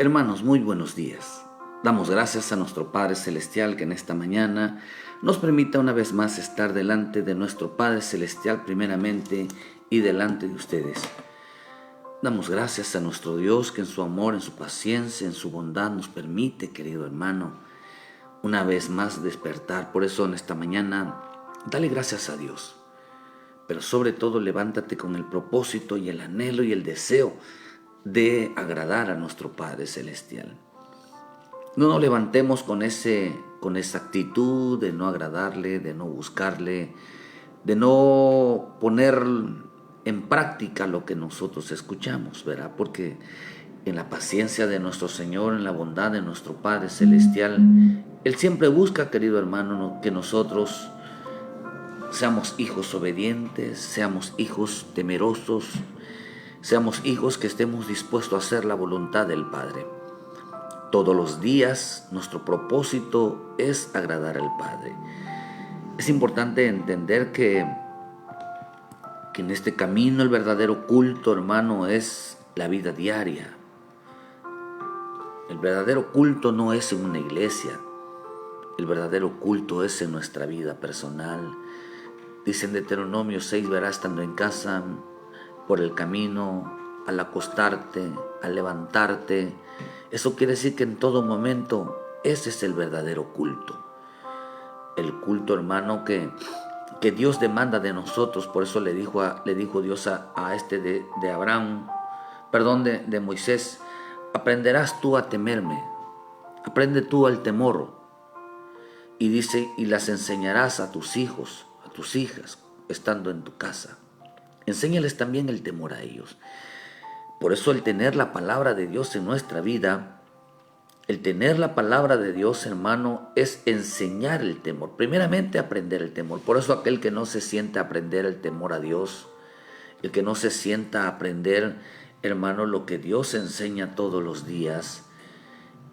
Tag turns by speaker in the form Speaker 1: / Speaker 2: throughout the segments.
Speaker 1: Hermanos, muy buenos días. Damos gracias a nuestro Padre Celestial que en esta mañana nos permita una vez más estar delante de nuestro Padre Celestial primeramente y delante de ustedes. Damos gracias a nuestro Dios que en su amor, en su paciencia, en su bondad nos permite, querido hermano, una vez más despertar. Por eso en esta mañana, dale gracias a Dios. Pero sobre todo levántate con el propósito y el anhelo y el deseo de agradar a nuestro Padre Celestial. No nos levantemos con esa actitud de no agradarle, de no buscarle, de no poner en práctica lo que nosotros escuchamos, ¿verdad? Porque en la paciencia de nuestro Señor, en la bondad de nuestro Padre Celestial, Él siempre busca, querido hermano, que nosotros seamos hijos obedientes, seamos hijos temerosos, seamos hijos que estemos dispuestos a hacer la voluntad del Padre. Todos los días nuestro propósito es agradar al Padre. Es importante entender que en este camino el verdadero culto, hermano, es la vida diaria. El verdadero culto no es en una iglesia. El verdadero culto es en nuestra vida personal. Dice en Deuteronomio 6, verás estando en casa, por el camino, al acostarte, al levantarte. Eso quiere decir que en todo momento ese es el verdadero culto. El culto, hermano, que Dios demanda de nosotros. Por eso le dijo Dios a este de Abraham, de Moisés: aprenderás tú a temerme, aprende tú al temor. Y dice, y las enseñarás a tus hijos, a tus hijas, estando en tu casa. Enséñales también el temor a ellos. Por eso el tener la palabra de Dios en nuestra vida, el tener la palabra de Dios, hermano, es enseñar el temor. Primeramente aprender el temor. Por eso aquel que no se sienta a aprender el temor a Dios, el que no se sienta a aprender, hermano, lo que Dios enseña todos los días,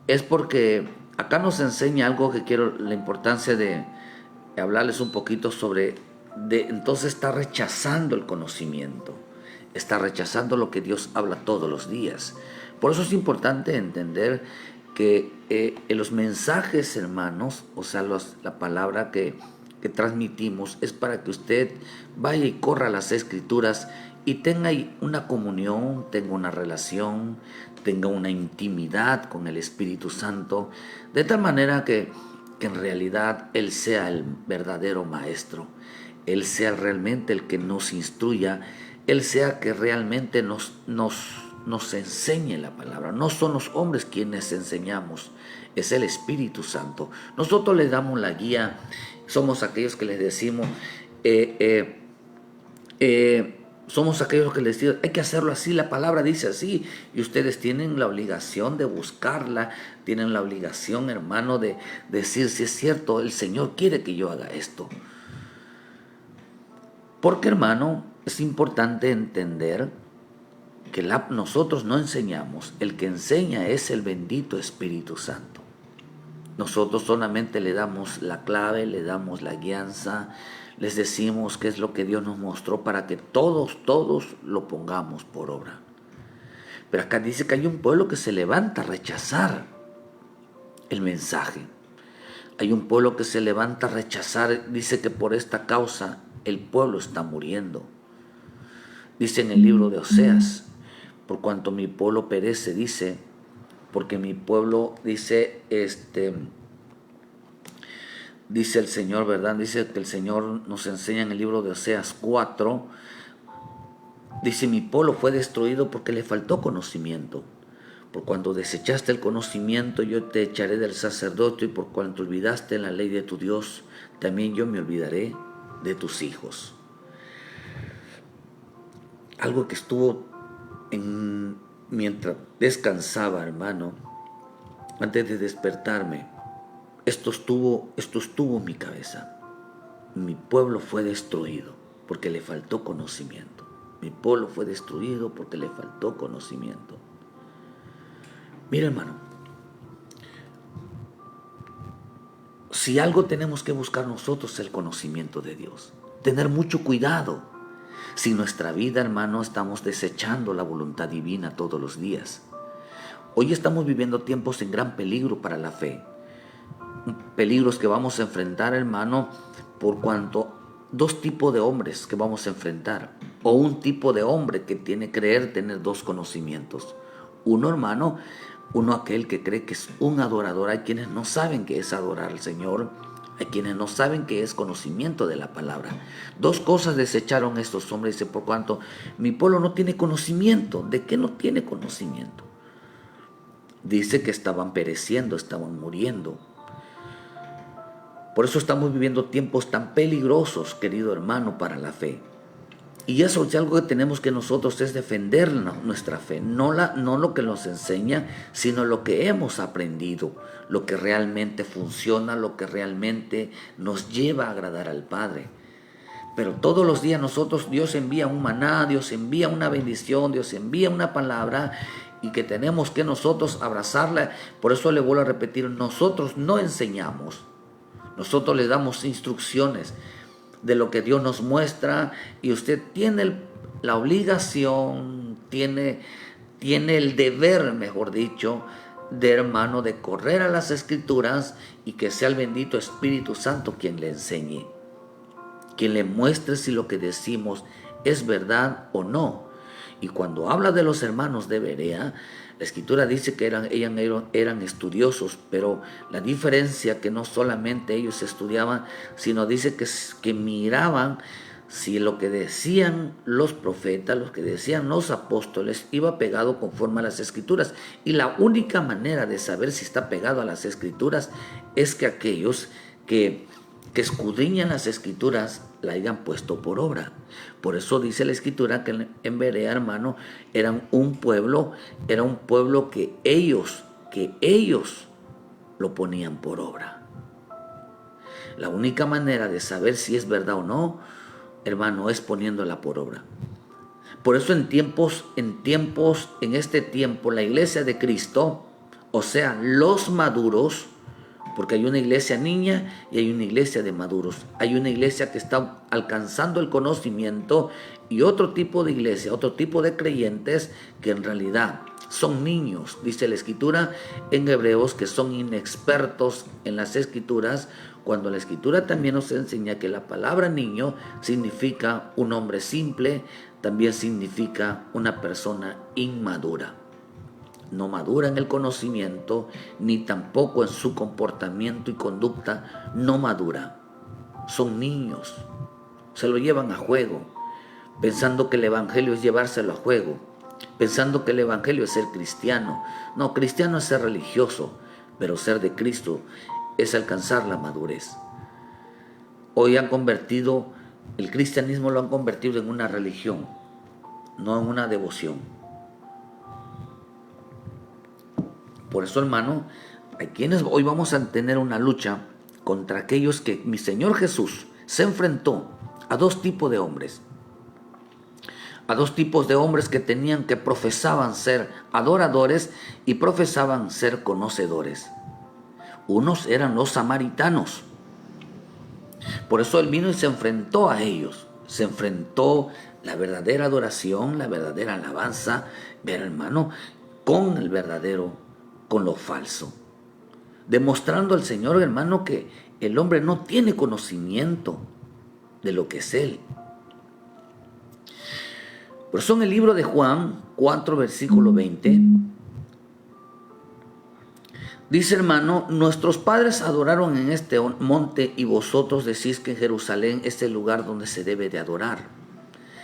Speaker 1: es porque acá nos enseña algo que quiero, la importancia de hablarles un poquito sobre, entonces está rechazando el conocimiento, está rechazando lo que Dios habla todos los días. Por eso es importante entender que en los mensajes, hermanos, o sea, la palabra que transmitimos es para que usted vaya y corra las escrituras y tenga una comunión, tenga una relación, tenga una intimidad con el Espíritu Santo, de tal manera que en realidad Él sea el verdadero maestro, Él sea realmente el que nos instruya, Él sea que realmente nos enseñe la palabra. No son los hombres quienes enseñamos, es el Espíritu Santo. Nosotros les damos la guía, somos aquellos que les decimos, somos aquellos que les decimos, hay que hacerlo así, la palabra dice así, y ustedes tienen la obligación de buscarla, tienen la obligación, hermano, de decir si es cierto, el Señor quiere que yo haga esto. Porque, hermano, es importante entender que nosotros no enseñamos, el que enseña es el bendito Espíritu Santo. Nosotros solamente le damos la clave, le damos la guianza, les decimos qué es lo que Dios nos mostró para que todos lo pongamos por obra. Pero acá dice que hay un pueblo que se levanta a rechazar el mensaje. Hay un pueblo que se levanta a rechazar, dice que por esta causa el pueblo está muriendo. Dice en el libro de Oseas, por cuanto mi pueblo perece, dice, porque mi pueblo, dice el Señor, ¿verdad? Dice que el Señor nos enseña en el libro de Oseas 4, dice, mi pueblo fue destruido porque le faltó conocimiento. Por cuanto desechaste el conocimiento, yo te echaré del sacerdocio, y por cuanto olvidaste la ley de tu Dios, también yo me olvidaré de tus hijos. Algo que estuvo mientras descansaba, hermano, antes de despertarme, esto estuvo en mi cabeza. Mi pueblo fue destruido porque le faltó conocimiento. Mi pueblo fue destruido porque le faltó conocimiento. Mira, hermano, si algo tenemos que buscar nosotros es el conocimiento de Dios. Tener mucho cuidado. Si en nuestra vida, hermano, estamos desechando la voluntad divina todos los días. Hoy estamos viviendo tiempos en gran peligro para la fe. Peligros que vamos a enfrentar, hermano, por cuanto dos tipos de hombres que vamos a enfrentar, o un tipo de hombre que tiene que creer tener dos conocimientos. Uno, hermano, uno aquel que cree que es un adorador. Hay quienes no saben qué es adorar al Señor, hay quienes no saben qué es conocimiento de la palabra. Dos cosas desecharon estos hombres, dice, por cuanto mi pueblo no tiene conocimiento. ¿De qué no tiene conocimiento? Dice que estaban pereciendo, estaban muriendo. Por eso estamos viviendo tiempos tan peligrosos, querido hermano, para la fe. Y eso es algo que tenemos que nosotros es defender nuestra fe, no lo que nos enseña, sino lo que hemos aprendido, lo que realmente funciona, lo que realmente nos lleva a agradar al Padre. Pero todos los días Dios envía un maná, Dios envía una bendición, Dios envía una palabra, y que tenemos que nosotros abrazarla. Por eso le vuelvo a repetir, nosotros no enseñamos. Nosotros le damos instrucciones de lo que Dios nos muestra, y usted tiene la obligación, tiene el deber, mejor dicho, de hermano, de correr a las Escrituras y que sea el bendito Espíritu Santo quien le enseñe, quien le muestre si lo que decimos es verdad o no. Y cuando habla de los hermanos de Berea, la Escritura dice que eran estudiosos, pero la diferencia que no solamente ellos estudiaban, sino dice que miraban si lo que decían los profetas, lo que decían los apóstoles, iba pegado conforme a las Escrituras. Y la única manera de saber si está pegado a las Escrituras es que aquellos que escudriñan las Escrituras la hayan puesto por obra. Por eso dice la Escritura que en Berea, hermano, era un pueblo que ellos lo ponían por obra. La única manera de saber si es verdad o no, hermano, es poniéndola por obra. Por eso en este tiempo, la iglesia de Cristo, o sea, los maduros, porque hay una iglesia niña y hay una iglesia de maduros. Hay una iglesia que está alcanzando el conocimiento y otro tipo de iglesia, otro tipo de creyentes que en realidad son niños. Dice la Escritura en Hebreos que son inexpertos en las Escrituras, cuando la Escritura también nos enseña que la palabra niño significa un hombre simple, también significa una persona inmadura. No madura en el conocimiento, ni tampoco en su comportamiento y conducta, no madura. Son niños, se lo llevan a juego, pensando que el evangelio es llevárselo a juego, pensando que el evangelio es ser cristiano. No, cristiano es ser religioso, pero ser de Cristo es alcanzar la madurez. Hoy el cristianismo lo han convertido en una religión, no en una devoción. Por eso, hermano, hay quienes hoy vamos a tener una lucha contra aquellos que mi Señor Jesús se enfrentó a dos tipos de hombres. A dos tipos de hombres que profesaban ser adoradores y profesaban ser conocedores. Unos eran los samaritanos. Por eso Él vino y se enfrentó a ellos. Se enfrentó la verdadera adoración, la verdadera alabanza, pero hermano, con lo falso, demostrando al Señor, hermano, que el hombre no tiene conocimiento de lo que es Él. Por eso en el libro de Juan 4, versículo 20, dice, hermano, nuestros padres adoraron en este monte y vosotros decís que en Jerusalén es el lugar donde se debe de adorar.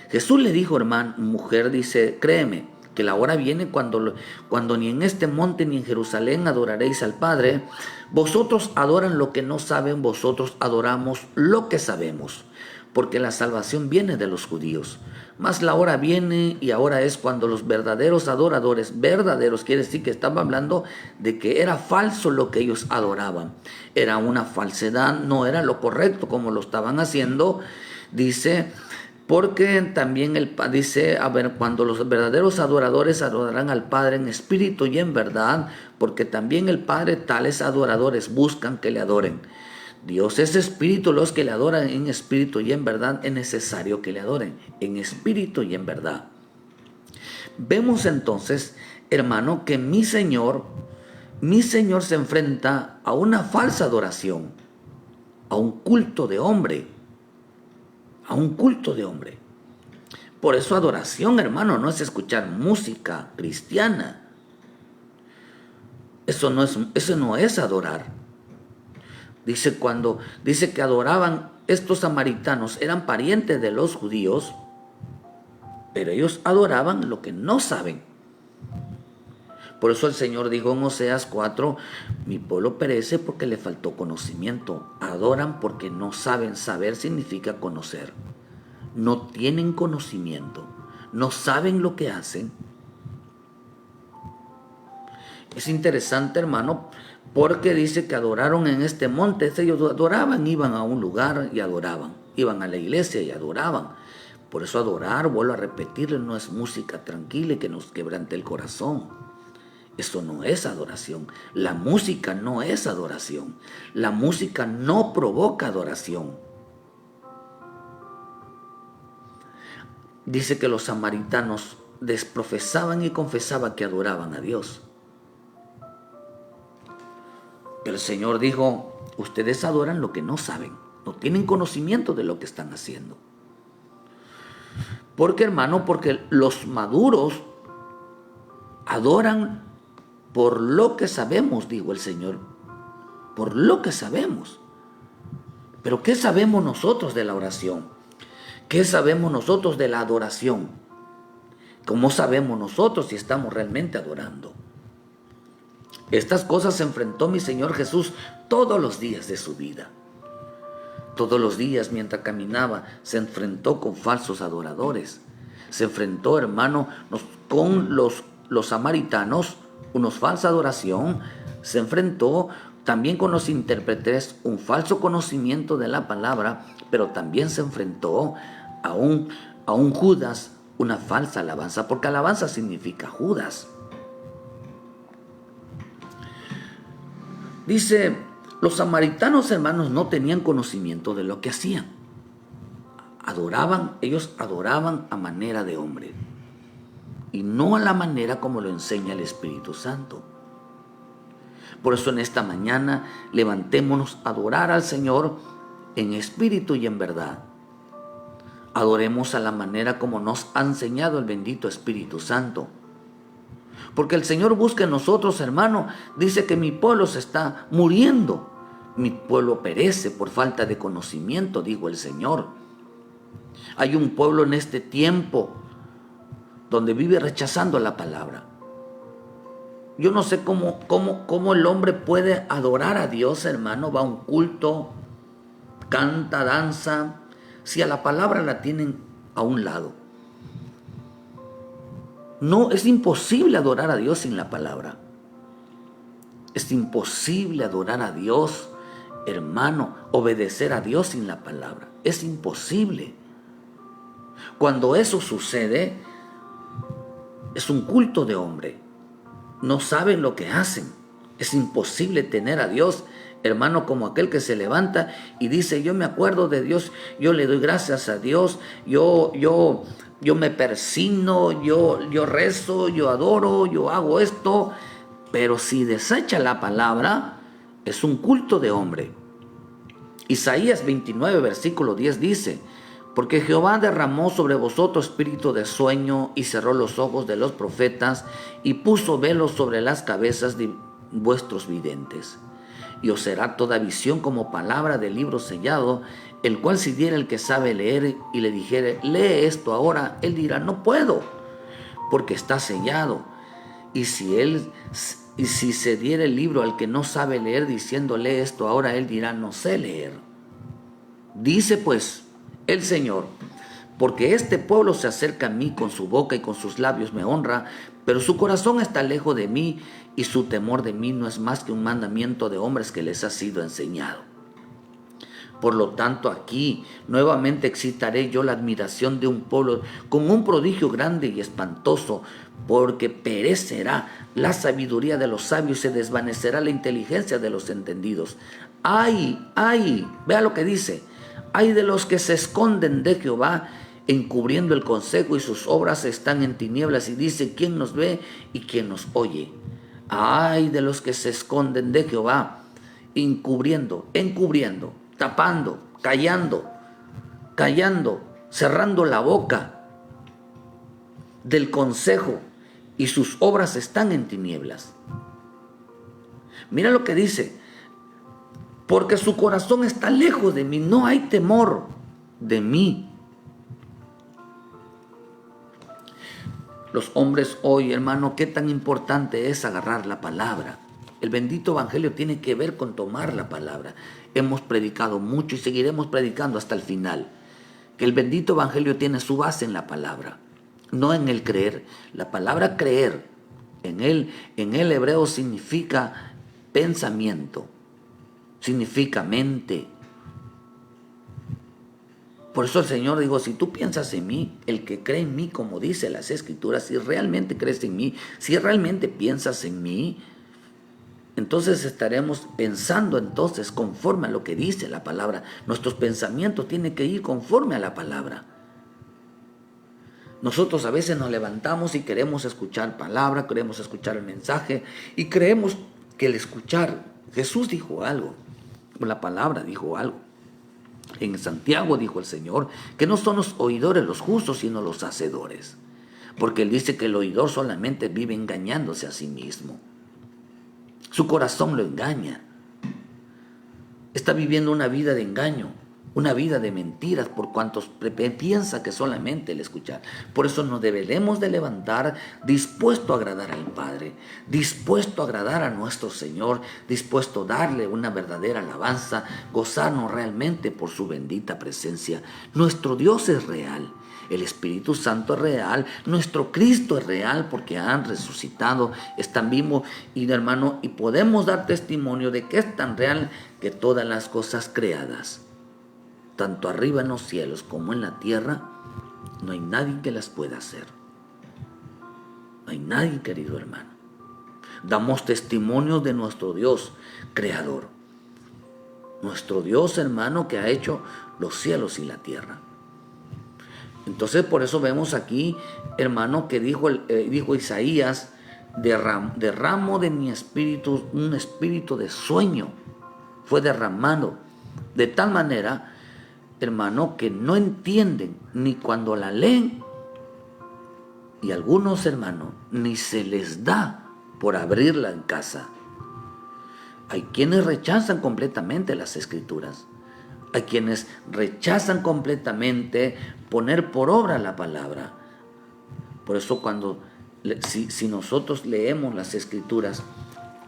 Speaker 1: Jesús le dijo, hermano, mujer, dice, créeme, que la hora viene cuando ni en este monte ni en Jerusalén adoraréis al Padre. Vosotros adoran lo que no saben, vosotros adoramos lo que sabemos, porque la salvación viene de los judíos. Mas la hora viene y ahora es cuando los verdaderos adoradores, verdaderos quiere decir que estaba hablando de que era falso lo que ellos adoraban. Era una falsedad, no era lo correcto como lo estaban haciendo, dice. Porque también dice, cuando los verdaderos adoradores adorarán al Padre en espíritu y en verdad, porque también el Padre tales adoradores buscan que le adoren. Dios es espíritu, los que le adoran en espíritu y en verdad es necesario que le adoren en espíritu y en verdad. Vemos entonces hermano, que mi Señor se enfrenta a una falsa adoración, a un culto de hombre, a un culto de hombre. Por eso adoración, hermano, no es escuchar música cristiana. Eso no es adorar. Dice que adoraban estos samaritanos, eran parientes de los judíos, pero ellos adoraban lo que no saben. Por eso el Señor dijo en Oseas 4, mi pueblo perece porque le faltó conocimiento. Adoran porque no saben. Saber significa conocer. No tienen conocimiento, no saben lo que hacen. Es interesante, hermano, porque dice que adoraron en este monte. Ellos adoraban, iban a un lugar y adoraban, iban a la iglesia y adoraban. Por eso adorar, vuelvo a repetirle, no es música tranquila que nos quebrante el corazón. Eso no es adoración. La música no es adoración. La música no provoca adoración. Dice que los samaritanos desprofesaban y confesaban que adoraban a Dios. Pero el Señor dijo, ustedes adoran lo que no saben, no tienen conocimiento de lo que están haciendo. Porque, hermano, porque los maduros adoran por lo que sabemos, dijo el Señor, por lo que sabemos. Pero ¿qué sabemos nosotros de la oración? ¿Qué sabemos nosotros de la adoración? ¿Cómo sabemos nosotros si estamos realmente adorando? Estas cosas se enfrentó mi Señor Jesús todos los días de su vida. Todos los días mientras caminaba se enfrentó con falsos adoradores. Se enfrentó, hermano, con los samaritanos, unos falsa adoración. Se enfrentó también con los intérpretes, un falso conocimiento de la palabra, pero también se enfrentó a un Judas, una falsa alabanza, porque alabanza significa Judas. Dice, los samaritanos, hermanos, no tenían conocimiento de lo que hacían. Ellos adoraban a manera de hombre y no a la manera como lo enseña el Espíritu Santo. Por eso en esta mañana levantémonos a adorar al Señor en espíritu y en verdad. Adoremos a la manera como nos ha enseñado el bendito Espíritu Santo. Porque el Señor busca en nosotros, hermano. Dice que mi pueblo se está muriendo. Mi pueblo perece por falta de conocimiento, dijo el Señor. Hay un pueblo en este tiempo donde vive rechazando la palabra. Yo no sé cómo el hombre puede adorar a Dios, hermano. Va a un culto, canta, danza, si a la palabra la tienen a un lado. No, es imposible adorar a Dios sin la palabra. Es imposible adorar a Dios, hermano, obedecer a Dios sin la palabra. Es imposible. Cuando eso sucede, es un culto de hombre. No saben lo que hacen. Es imposible tener a Dios, hermano, como aquel que se levanta y dice, yo me acuerdo de Dios, yo le doy gracias a Dios, yo me persigno, yo rezo, yo adoro, yo hago esto. Pero si desecha la palabra, es un culto de hombre. Isaías 29, versículo 10 dice, porque Jehová derramó sobre vosotros espíritu de sueño y cerró los ojos de los profetas y puso velos sobre las cabezas de vuestros videntes. Y os será toda visión como palabra del libro sellado, el cual si diera el que sabe leer y le dijere, lee esto ahora, él dirá, no puedo, porque está sellado. Y si se diera el libro al que no sabe leer diciendo, lee esto ahora, él dirá, no sé leer. Dice pues el Señor, porque este pueblo se acerca a mí con su boca y con sus labios me honra, pero su corazón está lejos de mí y su temor de mí no es más que un mandamiento de hombres que les ha sido enseñado. Por lo tanto, aquí nuevamente excitaré yo la admiración de un pueblo con un prodigio grande y espantoso, porque perecerá la sabiduría de los sabios y se desvanecerá la inteligencia de los entendidos. ¡Ay! ¡Ay! Vea lo que dice. ¡Ay de los que se esconden de Jehová encubriendo el consejo, y sus obras están en tinieblas. Y dice: ¿quién nos ve y quién nos oye? Ay de los que se esconden de Jehová, encubriendo, tapando, callando, cerrando la boca del consejo, y sus obras están en tinieblas. Mira lo que dice: porque su corazón está lejos de mí, no hay temor de mí. Los hombres hoy, hermano, qué tan importante es agarrar la palabra. El bendito evangelio tiene que ver con tomar la palabra. Hemos predicado mucho y seguiremos predicando hasta el final, que el bendito evangelio tiene su base en la palabra, no en el creer. La palabra creer en el hebreo significa pensamiento, significa mente. Por eso el Señor dijo: si tú piensas en mí, el que cree en mí, como dice las Escrituras, si realmente crees en mí, si realmente piensas en mí, entonces estaremos pensando entonces conforme a lo que dice la palabra. Nuestros pensamientos tienen que ir conforme a la palabra. Nosotros a veces nos levantamos y queremos escuchar palabra, queremos escuchar el mensaje, y creemos que el escuchar, Jesús dijo algo, la palabra dijo algo. En Santiago dijo el Señor que no son los oidores los justos, sino los hacedores. Porque Él dice que el oidor solamente vive engañándose a sí mismo. Su corazón lo engaña. Está viviendo una vida de engaño, una vida de mentiras, por cuantos piensa que solamente el escuchar. Por eso nos debemos de levantar dispuesto a agradar al Padre, dispuesto a agradar a nuestro Señor, dispuesto a darle una verdadera alabanza, gozarnos realmente por su bendita presencia. Nuestro Dios es real. El Espíritu Santo es real, nuestro Cristo es real, porque han resucitado, están vivos, y hermano, y podemos dar testimonio de que es tan real que todas las cosas creadas, tanto arriba en los cielos como en la tierra, no hay nadie que las pueda hacer. No hay nadie, querido hermano. Damos testimonio de nuestro Dios creador, nuestro Dios, hermano, que ha hecho los cielos y la tierra. Entonces por eso vemos aquí, hermano, que dijo Isaías: derramo de mi espíritu, un espíritu de sueño fue derramado, de tal manera, hermano, que no entienden ni cuando la leen, y algunos, hermano, ni se les da por abrirla en casa. Hay quienes rechazan completamente las Escrituras. Hay quienes rechazan completamente poner por obra la palabra. Por eso si nosotros leemos las Escrituras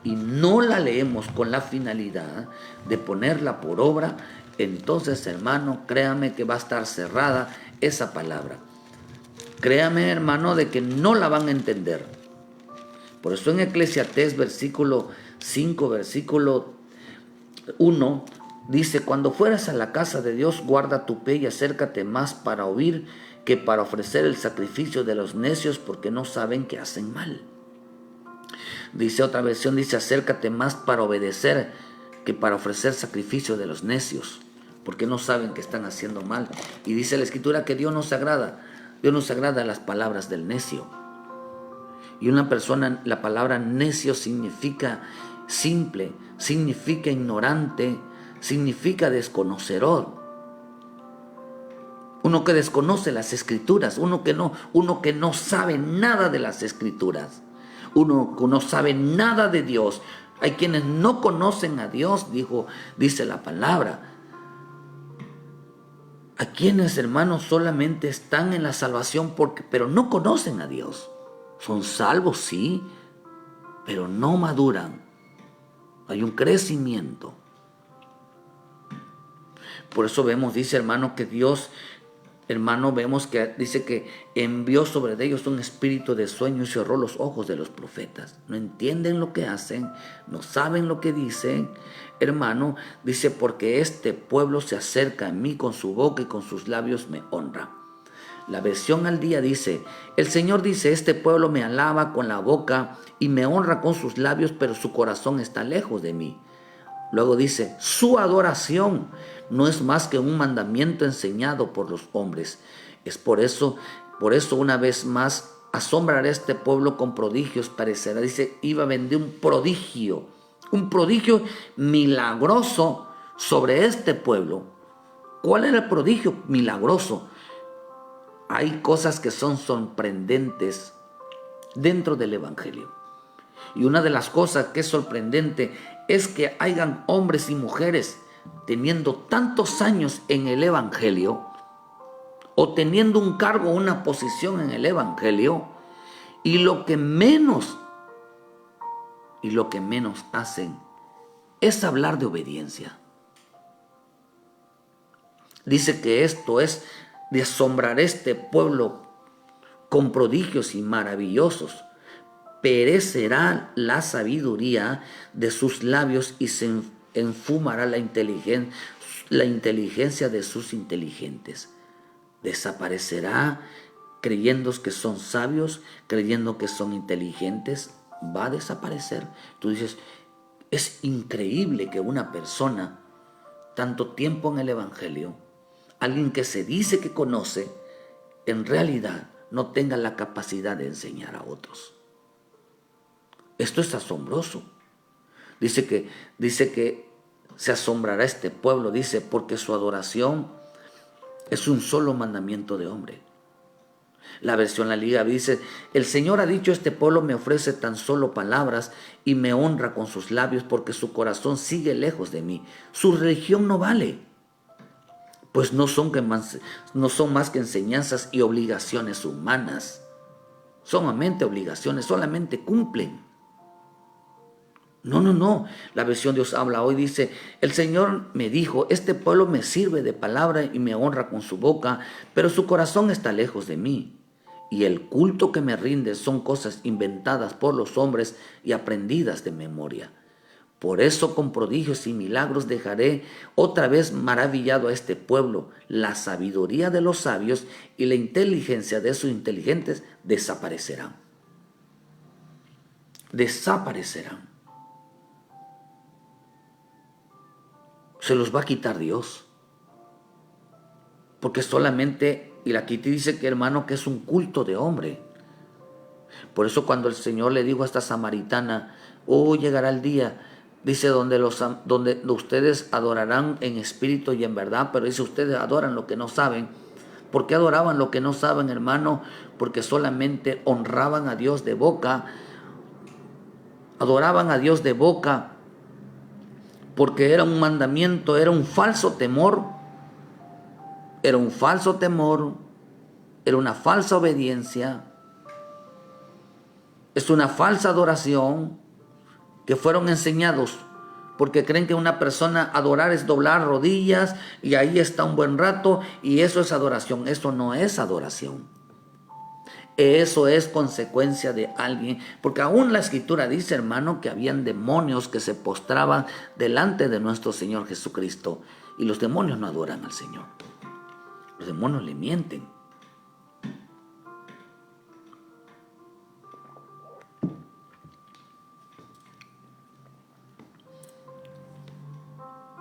Speaker 1: y no la leemos con la finalidad de ponerla por obra, entonces, hermano, créame que va a estar cerrada esa palabra. Créame, hermano, de que no la van a entender. Por eso en Eclesiastés versículo 5, versículo 1, dice: cuando fueras a la casa de Dios, guarda tu pie y acércate más para oír que para ofrecer el sacrificio de los necios, porque no saben que hacen mal. Dice otra versión, dice: acércate más para obedecer que para ofrecer sacrificio de los necios, porque no saben que están haciendo mal. Y dice la Escritura que Dios no se agrada a las palabras del necio. Y una persona, la palabra necio significa simple, significa ignorante, significa desconocedor. Uno que desconoce las Escrituras, uno que no sabe nada de las Escrituras, uno que no sabe nada de Dios. Hay quienes no conocen a Dios, dice la palabra. Hay quienes, hermanos, solamente están en la salvación pero no conocen a Dios. Son salvos, sí, pero no maduran. Hay un crecimiento. Por eso vemos, dice, hermano, que Dios, hermano, vemos que dice que envió sobre ellos un espíritu de sueño y cerró los ojos de los profetas. No entienden lo que hacen, no saben lo que dicen. Hermano, dice: porque este pueblo se acerca a mí con su boca y con sus labios me honra. La versión al día dice: el Señor dice: este pueblo me alaba con la boca y me honra con sus labios, pero su corazón está lejos de mí. Luego dice: su adoración no es más que un mandamiento enseñado por los hombres. Es por eso una vez más, asombrará este pueblo con prodigios, parecerá, dice, iba a vender un prodigio milagroso sobre este pueblo. ¿Cuál era el prodigio milagroso? Hay cosas que son sorprendentes dentro del Evangelio. Y una de las cosas que es sorprendente es que hayan hombres y mujeres teniendo tantos años en el Evangelio o teniendo un cargo o una posición en el Evangelio, y lo que menos hacen es hablar de obediencia. Dice que esto es de asombrar este pueblo con prodigios y maravillosos. Perecerá la sabiduría de sus labios y se enfumará la inteligencia de sus inteligentes. Desaparecerá creyendo que son sabios, creyendo que son inteligentes, va a desaparecer. Tú dices, es increíble que una persona, tanto tiempo en el Evangelio, alguien que se dice que conoce, en realidad no tenga la capacidad de enseñar a otros. Esto es asombroso. Dice que se asombrará este pueblo, dice, porque su adoración es un solo mandamiento de hombre. La versión La Liga dice, el Señor ha dicho, este pueblo me ofrece tan solo palabras y me honra con sus labios porque su corazón sigue lejos de mí. Su religión no vale, pues no son más que enseñanzas y obligaciones humanas. Solamente obligaciones, solamente cumplen. No. La versión Dios habla hoy dice, el Señor me dijo, este pueblo me sirve de palabra y me honra con su boca, pero su corazón está lejos de mí. Y el culto que me rinde son cosas inventadas por los hombres y aprendidas de memoria. Por eso con prodigios y milagros dejaré otra vez maravillado a este pueblo. La sabiduría de los sabios y la inteligencia de sus inteligentes desaparecerán. Desaparecerán. Se los va a quitar Dios. Porque solamente, y aquí te dice que hermano, que es un culto de hombre. Por eso cuando el Señor le dijo a esta samaritana, llegará el día, dice, donde ustedes adorarán en espíritu y en verdad, pero dice, ustedes adoran lo que no saben. ¿Por qué adoraban lo que no saben, hermano? Porque solamente honraban a Dios de boca, adoraban a Dios de boca, porque era un mandamiento, era un falso temor, era una falsa obediencia, es una falsa adoración que fueron enseñados porque creen que una persona adorar es doblar rodillas y ahí está un buen rato y eso es adoración. Eso no es adoración. Eso es consecuencia de alguien, porque aún la Escritura dice, hermano, que habían demonios que se postraban delante de nuestro Señor Jesucristo, y los demonios no adoran al Señor. Los demonios le mienten.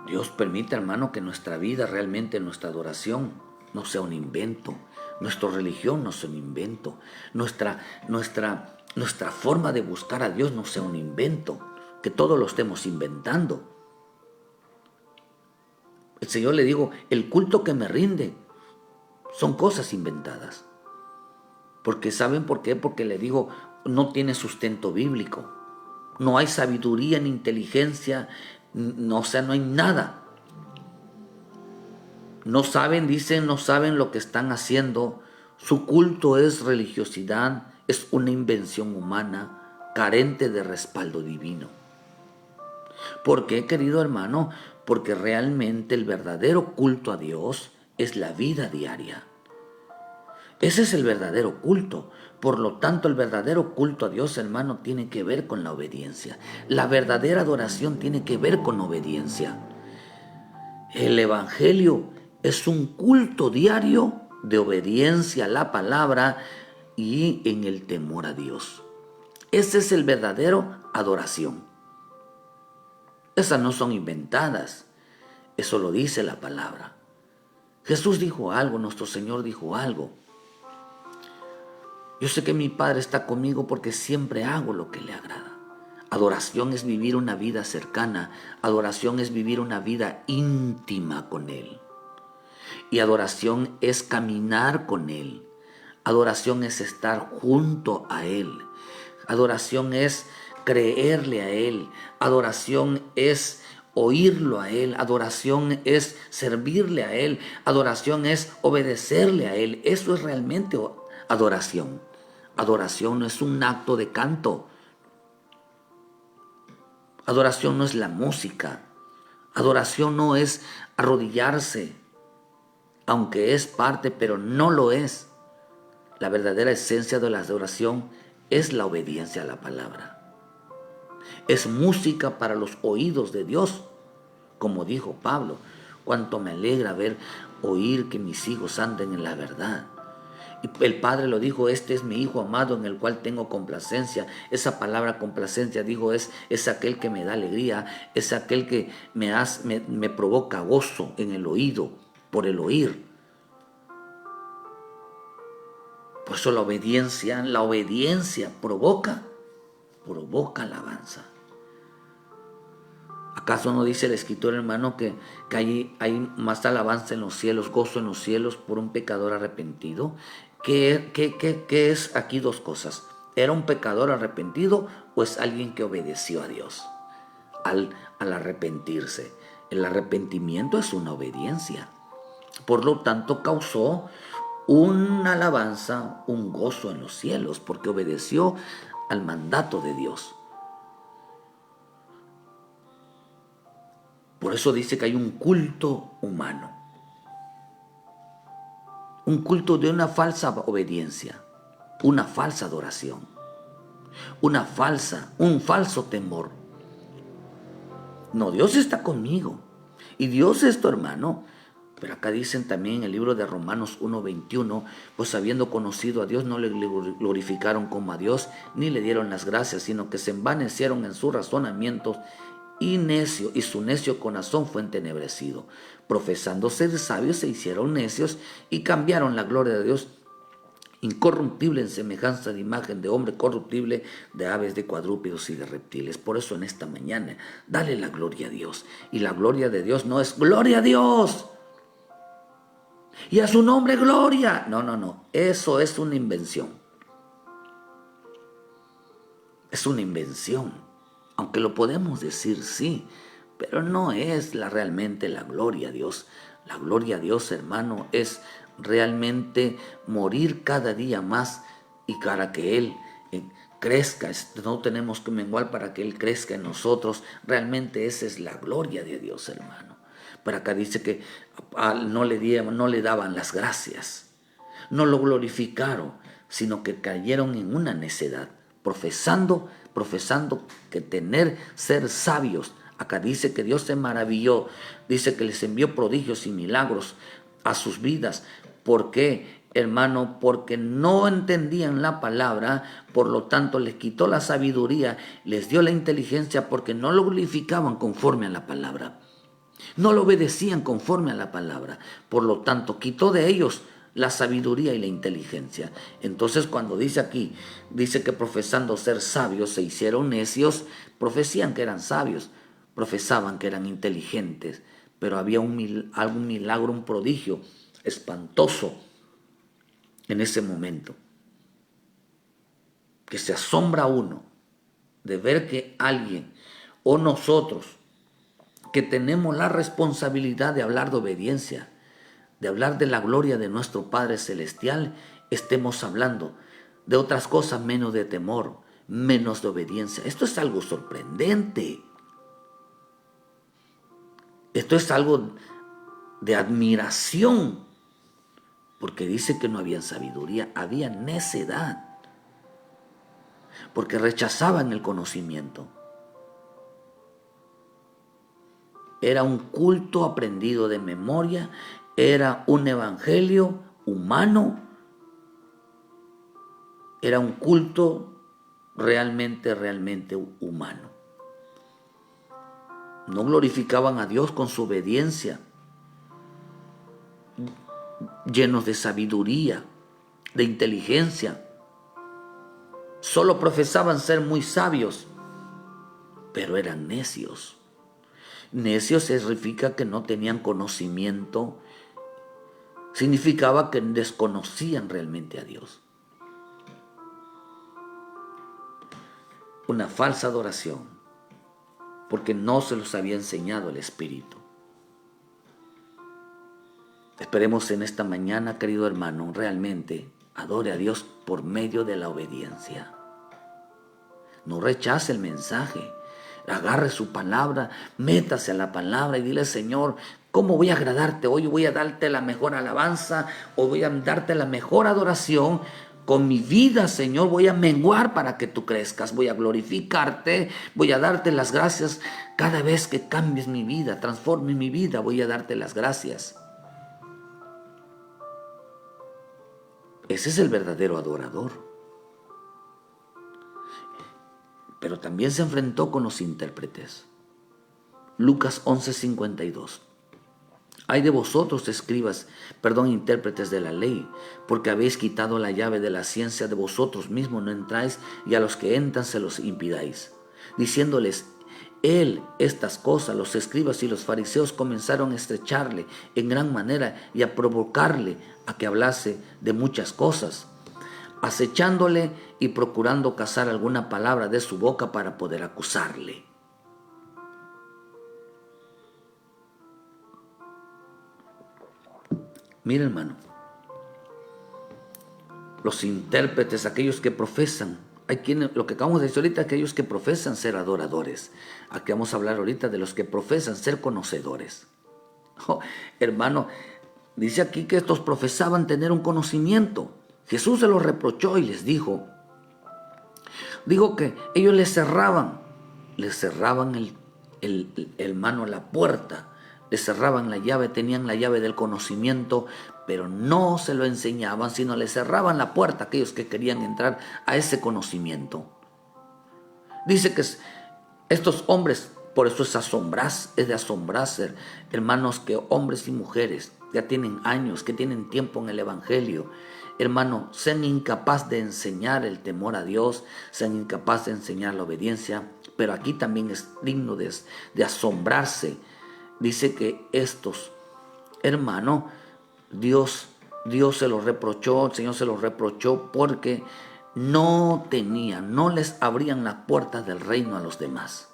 Speaker 1: Dios permite, hermano, que nuestra vida, realmente nuestra adoración, no sea un invento. Nuestra religión no sea un invento. Nuestra forma de buscar a Dios no sea un invento. Que todo lo estemos inventando. El Señor le dijo, el culto que me rinde son cosas inventadas. Porque ¿saben por qué? Porque le digo, no tiene sustento bíblico. No hay sabiduría ni inteligencia, no hay nada. No saben lo que están haciendo. Su culto es religiosidad, es una invención humana, carente de respaldo divino. ¿Por qué, querido hermano? Porque realmente el verdadero culto a Dios es la vida diaria. Ese es el verdadero culto. Por lo tanto, el verdadero culto a Dios, hermano, tiene que ver con la obediencia. La verdadera adoración tiene que ver con obediencia. El Evangelio es un culto diario de obediencia a la palabra y en el temor a Dios. Ese es el verdadero adoración. Esas no son inventadas. Eso lo dice la palabra. Jesús dijo algo, nuestro Señor dijo algo. Yo sé que mi Padre está conmigo porque siempre hago lo que le agrada. Adoración es vivir una vida cercana. Adoración es vivir una vida íntima con Él. Y adoración es caminar con Él. Adoración es estar junto a Él. Adoración es creerle a Él. Adoración es oírlo a Él. Adoración es servirle a Él. Adoración es obedecerle a Él. Eso es realmente adoración. Adoración no es un acto de canto. Adoración no es la música. Adoración no es arrodillarse, aunque es parte, pero no lo es. La verdadera esencia de la adoración es la obediencia a la palabra. Es música para los oídos de Dios, como dijo Pablo. Cuánto me alegra oír que mis hijos anden en la verdad. Y el Padre lo dijo, este es mi Hijo amado en el cual tengo complacencia. Esa palabra complacencia, dijo, es aquel que me da alegría, es aquel que me provoca gozo en el oído, por el oír. Por eso la obediencia provoca alabanza. ¿Acaso no dice el escritor, hermano, que hay más alabanza en los cielos, gozo en los cielos por un pecador arrepentido? ¿Qué es aquí? Dos cosas. ¿Era un pecador arrepentido o es alguien que obedeció a Dios al arrepentirse? El arrepentimiento es una obediencia. Por lo tanto, causó una alabanza, un gozo en los cielos, porque obedeció al mandato de Dios. Por eso dice que hay un culto humano, un culto de una falsa obediencia, una falsa adoración, un falso temor. No, Dios está conmigo y Dios es tu hermano. Pero acá dicen también en el libro de Romanos 1:21, pues habiendo conocido a Dios no le glorificaron como a Dios, ni le dieron las gracias, sino que se envanecieron en sus razonamientos y su necio corazón fue entenebrecido. Profesando ser sabios se hicieron necios y cambiaron la gloria de Dios incorruptible en semejanza de imagen de hombre corruptible, de aves, de cuadrúpedos y de reptiles. Por eso en esta mañana, dale la gloria a Dios. Y la gloria de Dios no es gloria a Dios y a su nombre gloria. No. Eso es una invención. Es una invención. Aunque lo podemos decir, sí, pero no es realmente la gloria a Dios. La gloria a Dios, hermano, es realmente morir cada día más y para que Él crezca. No tenemos que menguar para que Él crezca en nosotros. Realmente esa es la gloria de Dios, hermano. Pero acá dice que no le daban las gracias, no lo glorificaron, sino que cayeron en una necedad, profesando que ser sabios. Acá dice que Dios se maravilló, dice que les envió prodigios y milagros a sus vidas. ¿Por qué, hermano? Porque no entendían la palabra, por lo tanto les quitó la sabiduría, les dio la inteligencia porque no lo glorificaban conforme a la palabra. No lo obedecían conforme a la palabra. Por lo tanto, quitó de ellos la sabiduría y la inteligencia. Entonces, cuando dice aquí, dice que profesando ser sabios se hicieron necios, profecían que eran sabios, profesaban que eran inteligentes, pero había algún milagro, un prodigio espantoso en ese momento, que se asombra uno de ver que alguien o nosotros, que tenemos la responsabilidad de hablar de obediencia, de hablar de la gloria de nuestro Padre Celestial, estemos hablando de otras cosas menos de temor, menos de obediencia. Esto es algo sorprendente. Esto es algo de admiración, porque dice que no había sabiduría, había necedad, porque rechazaban el conocimiento. Era un culto aprendido de memoria, era un evangelio humano, era un culto realmente humano. No glorificaban a Dios con su obediencia. llenos de sabiduría, de inteligencia. Solo profesaban ser muy sabios, pero eran necios. Necios significa que no tenían conocimiento, significaba que desconocían realmente a Dios. Una falsa adoración, porque no se los había enseñado el Espíritu. Esperemos en esta mañana, querido hermano, realmente adore a Dios por medio de la obediencia. No rechace el mensaje. Agarre su palabra, métase a la palabra y dile: Señor, ¿cómo voy a agradarte hoy? ¿Voy a darte la mejor alabanza o voy a darte la mejor adoración? Con mi vida, Señor, voy a menguar para que tú crezcas. Voy a glorificarte, voy a darte las gracias cada vez que cambies mi vida, transforme mi vida. Voy a darte las gracias. Ese es el verdadero adorador. Pero también se enfrentó con los intérpretes. Lucas 11:52. Ay de vosotros, intérpretes de la ley, porque habéis quitado la llave de la ciencia, de vosotros mismos no entráis, y a los que entran se los impidáis. Diciéndoles él estas cosas, los escribas y los fariseos comenzaron a estrecharle en gran manera y a provocarle a que hablase de muchas cosas, acechándole y procurando cazar alguna palabra de su boca para poder acusarle. Mira, hermano, los intérpretes, aquellos que profesan, hay quienes, lo que acabamos de decir ahorita, aquellos que profesan ser adoradores. Aquí vamos a hablar ahorita de los que profesan ser conocedores. Oh, hermano, dice aquí que estos profesaban tener un conocimiento. Jesús se los reprochó y les dijo que ellos les cerraban hermano, la puerta, les cerraban la llave, tenían la llave del conocimiento, pero no se lo enseñaban, sino les cerraban la puerta a aquellos que querían entrar a ese conocimiento. Dice que estos hombres, por eso es de asombrarse, hermanos, que hombres y mujeres ya tienen años, que tienen tiempo en el Evangelio, hermano, sean incapaces de enseñar el temor a Dios, sean incapaces de enseñar la obediencia. Pero aquí también es digno de asombrarse. Dice que estos, hermano, Dios se los reprochó, el Señor se los reprochó porque no les abrían las puertas del reino a los demás.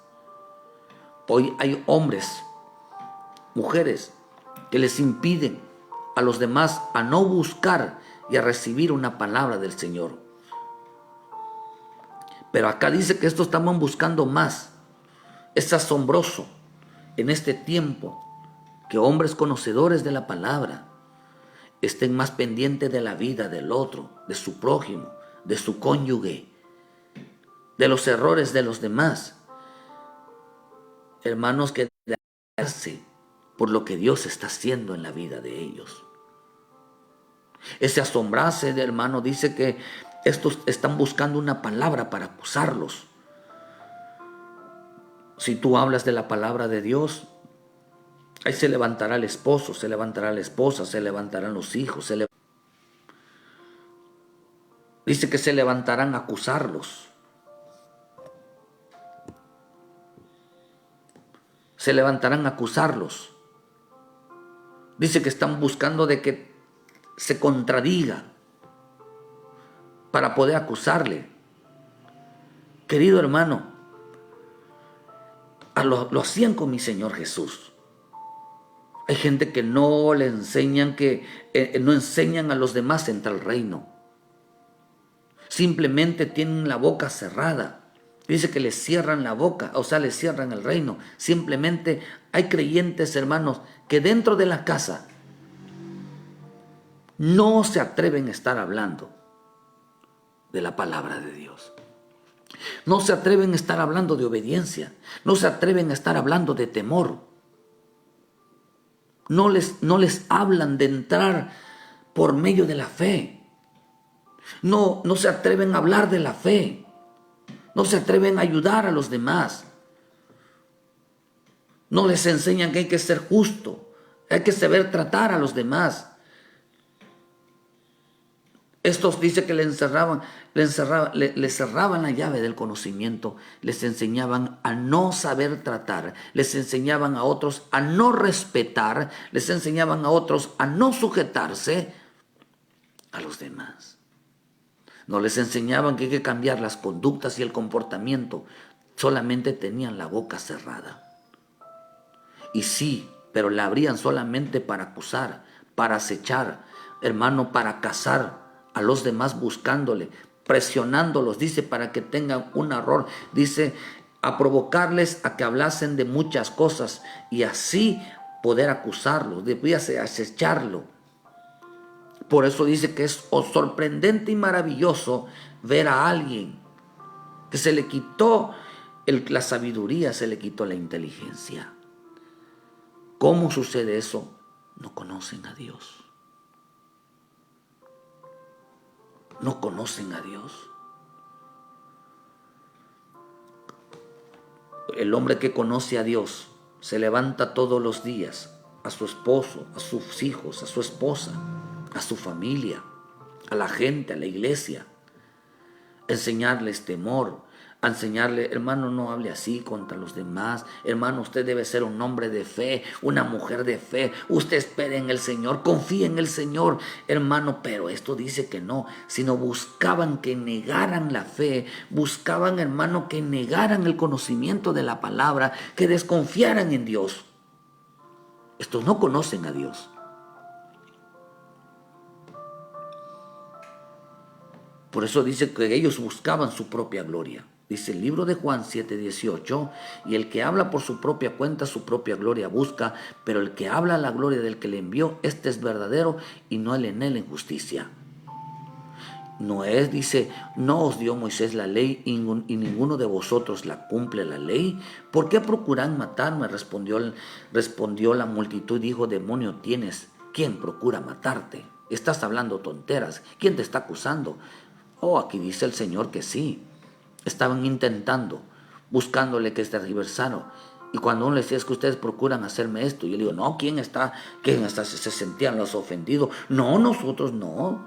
Speaker 1: Hoy hay hombres, mujeres, que les impiden a los demás a no buscar y a recibir una palabra del Señor. Pero acá dice que estos estaban buscando más. Es asombroso en este tiempo que hombres conocedores de la palabra estén más pendientes de la vida del otro, de su prójimo, de su cónyuge, de los errores de los demás. Hermanos, que darse por lo que Dios está haciendo en la vida de ellos. Ese asombrarse de hermano dice que estos están buscando una palabra para acusarlos. Si tú hablas de la palabra de Dios, ahí se levantará el esposo, se levantará la esposa, se levantarán los hijos. Dice que se levantarán a acusarlos. Se levantarán a acusarlos. Dice que están buscando de que se contradiga para poder acusarle. Querido hermano, lo hacían con mi Señor Jesús. Hay gente que no le enseñan, no enseñan a los demás a entrar al reino. Simplemente tienen la boca cerrada. Dice que les cierran la boca, o sea, les cierran el reino. Simplemente hay creyentes, hermanos, que dentro de la casa no se atreven a estar hablando de la palabra de Dios. No se atreven a estar hablando de obediencia. No se atreven a estar hablando de temor. No les hablan de entrar por medio de la fe. No se atreven a hablar de la fe. No se atreven a ayudar a los demás. No les enseñan que hay que ser justo. Hay que saber tratar a los demás. Estos dice que le cerraban la llave del conocimiento, les enseñaban a no saber tratar, les enseñaban a otros a no respetar, les enseñaban a otros a no sujetarse a los demás. No les enseñaban que hay que cambiar las conductas y el comportamiento, solamente tenían la boca cerrada. Y sí, pero la abrían solamente para acusar, para acechar, hermano, para cazar a los demás buscándole, presionándolos, dice, para que tengan un error, dice, a provocarles a que hablasen de muchas cosas y así poder acusarlos, debíase acecharlo. Por eso dice que es sorprendente y maravilloso ver a alguien que se le quitó la sabiduría, se le quitó la inteligencia. ¿Cómo sucede eso? No conocen a Dios. No conocen a Dios. El hombre que conoce a Dios se levanta todos los días a su esposo, a sus hijos, a su esposa, a su familia, a la gente, a la iglesia, enseñarles temor, a enseñarle, hermano, no hable así contra los demás, hermano, usted debe ser un hombre de fe, una mujer de fe, usted espere en el Señor, confíe en el Señor, hermano, pero esto dice que no, sino buscaban que negaran la fe, buscaban, hermano, que negaran el conocimiento de la palabra, que desconfiaran en Dios. Estos no conocen a Dios. Por eso dice que ellos buscaban su propia gloria. Dice el libro de Juan 7:18, y el que habla por su propia cuenta, su propia gloria busca, pero el que habla la gloria del que le envió, este es verdadero y no el en él en justicia. Dice, no os dio Moisés la ley y ninguno de vosotros la cumple la ley. ¿Por qué procuran matarme? Respondió la multitud, dijo, demonio tienes, ¿quién procura matarte? Estás hablando tonteras, ¿quién te está acusando? Aquí dice el Señor que sí. Estaban intentando, buscándole que tergiversaron. Y cuando uno les decía, es que ustedes procuran hacerme esto, y yo le digo, no, ¿quién está? Se sentían los ofendidos. No, nosotros no.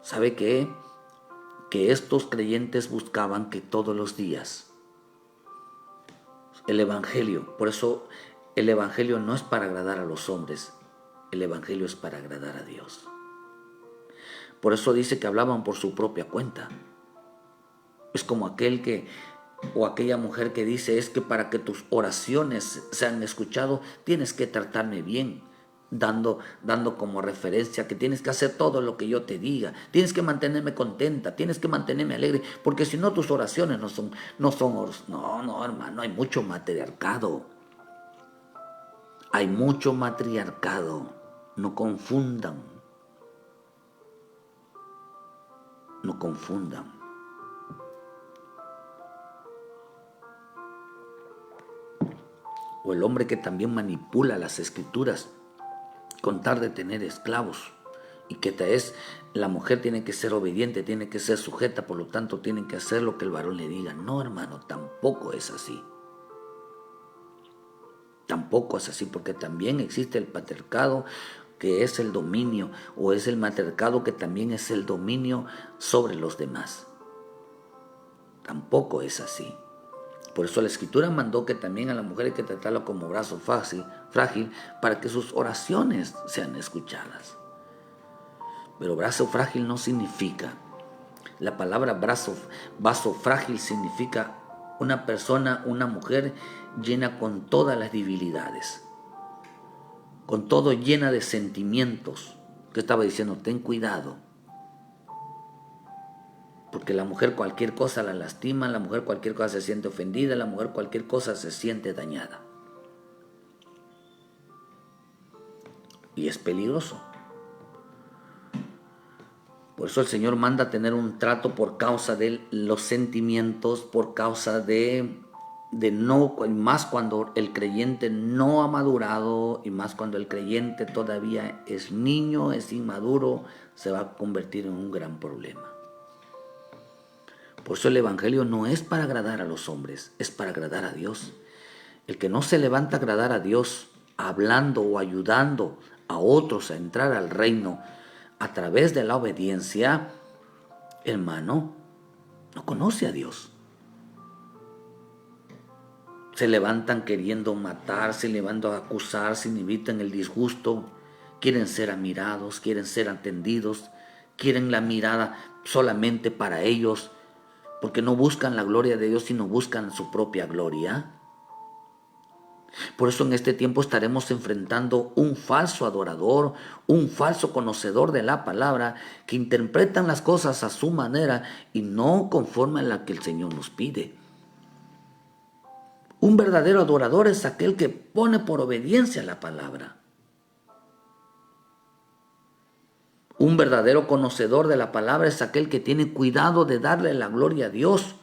Speaker 1: ¿Sabe qué? Que estos creyentes buscaban que todos los días el Evangelio, por eso el Evangelio no es para agradar a los hombres, el Evangelio es para agradar a Dios. Por eso dice que hablaban por su propia cuenta. Es como aquella mujer que dice, es que para que tus oraciones sean escuchadas, tienes que tratarme bien, dando como referencia que tienes que hacer todo lo que yo te diga, tienes que mantenerme contenta, tienes que mantenerme alegre, porque si no tus oraciones no son, no, hermano, hay mucho matriarcado. Hay mucho matriarcado, no confundan. No confundan. O el hombre que también manipula las escrituras con tal de tener esclavos. Y que la mujer tiene que ser obediente, tiene que ser sujeta, por lo tanto tiene que hacer lo que el varón le diga. No, hermano, tampoco es así. Tampoco es así, porque también existe el patriarcado, que es el dominio, o es el matriarcado que también es el dominio sobre los demás. Tampoco es así. Por eso la Escritura mandó que también a la mujer hay que tratarla como brazo frágil para que sus oraciones sean escuchadas. Pero brazo frágil no significa, la palabra vaso frágil significa una persona, una mujer llena con todas las debilidades, con todo llena de sentimientos, que estaba diciendo, ten cuidado, porque la mujer cualquier cosa la lastima, la mujer cualquier cosa se siente ofendida, la mujer cualquier cosa se siente dañada. Y es peligroso. Por eso el Señor manda tener un trato por causa de los sentimientos, por causa de no, más cuando el creyente no ha madurado y más cuando el creyente todavía es niño, es inmaduro, se va a convertir en un gran problema. Por eso el Evangelio no es para agradar a los hombres, es para agradar a Dios. El que no se levanta a agradar a Dios hablando o ayudando a otros a entrar al reino a través de la obediencia, hermano, no conoce a Dios. Se levantan queriendo matar, se levantan a acusar, se evitan el disgusto, quieren ser admirados, quieren ser atendidos, quieren la mirada solamente para ellos, porque no buscan la gloria de Dios, sino buscan su propia gloria. Por eso en este tiempo estaremos enfrentando un falso adorador, un falso conocedor de la palabra, que interpretan las cosas a su manera y no conforme a la que el Señor nos pide. Un verdadero adorador es aquel que pone por obediencia la palabra. Un verdadero conocedor de la palabra es aquel que tiene cuidado de darle la gloria a Dios,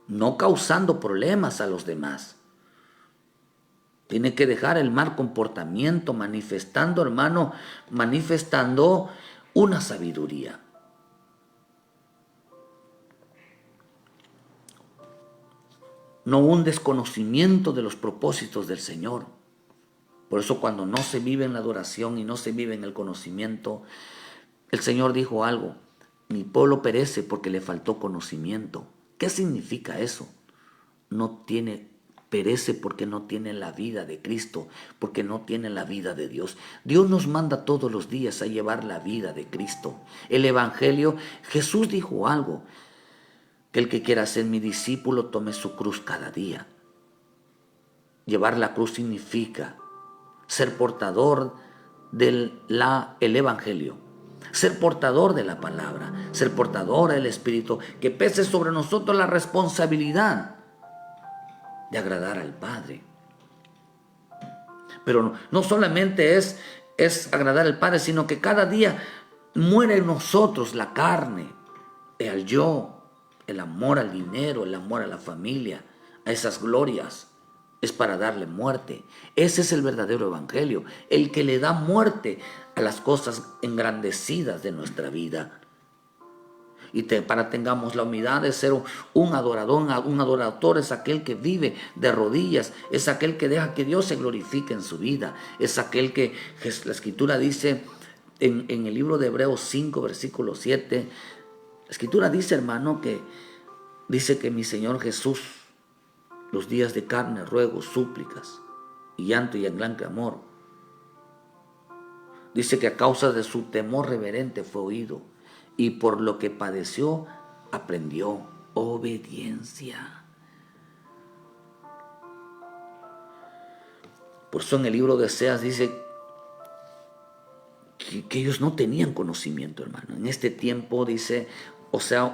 Speaker 1: no causando problemas a los demás. Tiene que dejar el mal comportamiento, manifestando, hermano, manifestando una sabiduría. No un desconocimiento de los propósitos del Señor. Por eso cuando no se vive en la adoración y no se vive en el conocimiento, el Señor dijo algo: mi pueblo perece porque le faltó conocimiento. ¿Qué significa eso? Perece porque no tiene la vida de Cristo, porque no tiene la vida de Dios. Dios nos manda todos los días a llevar la vida de Cristo. El Evangelio, Jesús dijo algo: que el que quiera ser mi discípulo tome su cruz cada día. Llevar la cruz significa ser portador del Evangelio, ser portador de la palabra, ser portador del Espíritu, que pese sobre nosotros la responsabilidad de agradar al Padre. Pero no solamente es agradar al Padre, sino que cada día muere en nosotros la carne, el yo, el amor al dinero, el amor a la familia, a esas glorias. Es para darle muerte. Ese es el verdadero evangelio, el que le da muerte a las cosas engrandecidas de nuestra vida. Y para tengamos la humildad de ser un adorador es aquel que vive de rodillas, es aquel que deja que Dios se glorifique en su vida, es aquel que la Escritura dice en el libro de Hebreos 5, versículo 7, la Escritura dice, hermano, que dice que mi Señor Jesús, los días de carne, ruegos, súplicas y llanto y en gran clamor, dice que a causa de su temor reverente fue oído, y por lo que padeció, aprendió obediencia. Por eso en el libro de Oseas dice que ellos no tenían conocimiento, hermano. En este tiempo dice,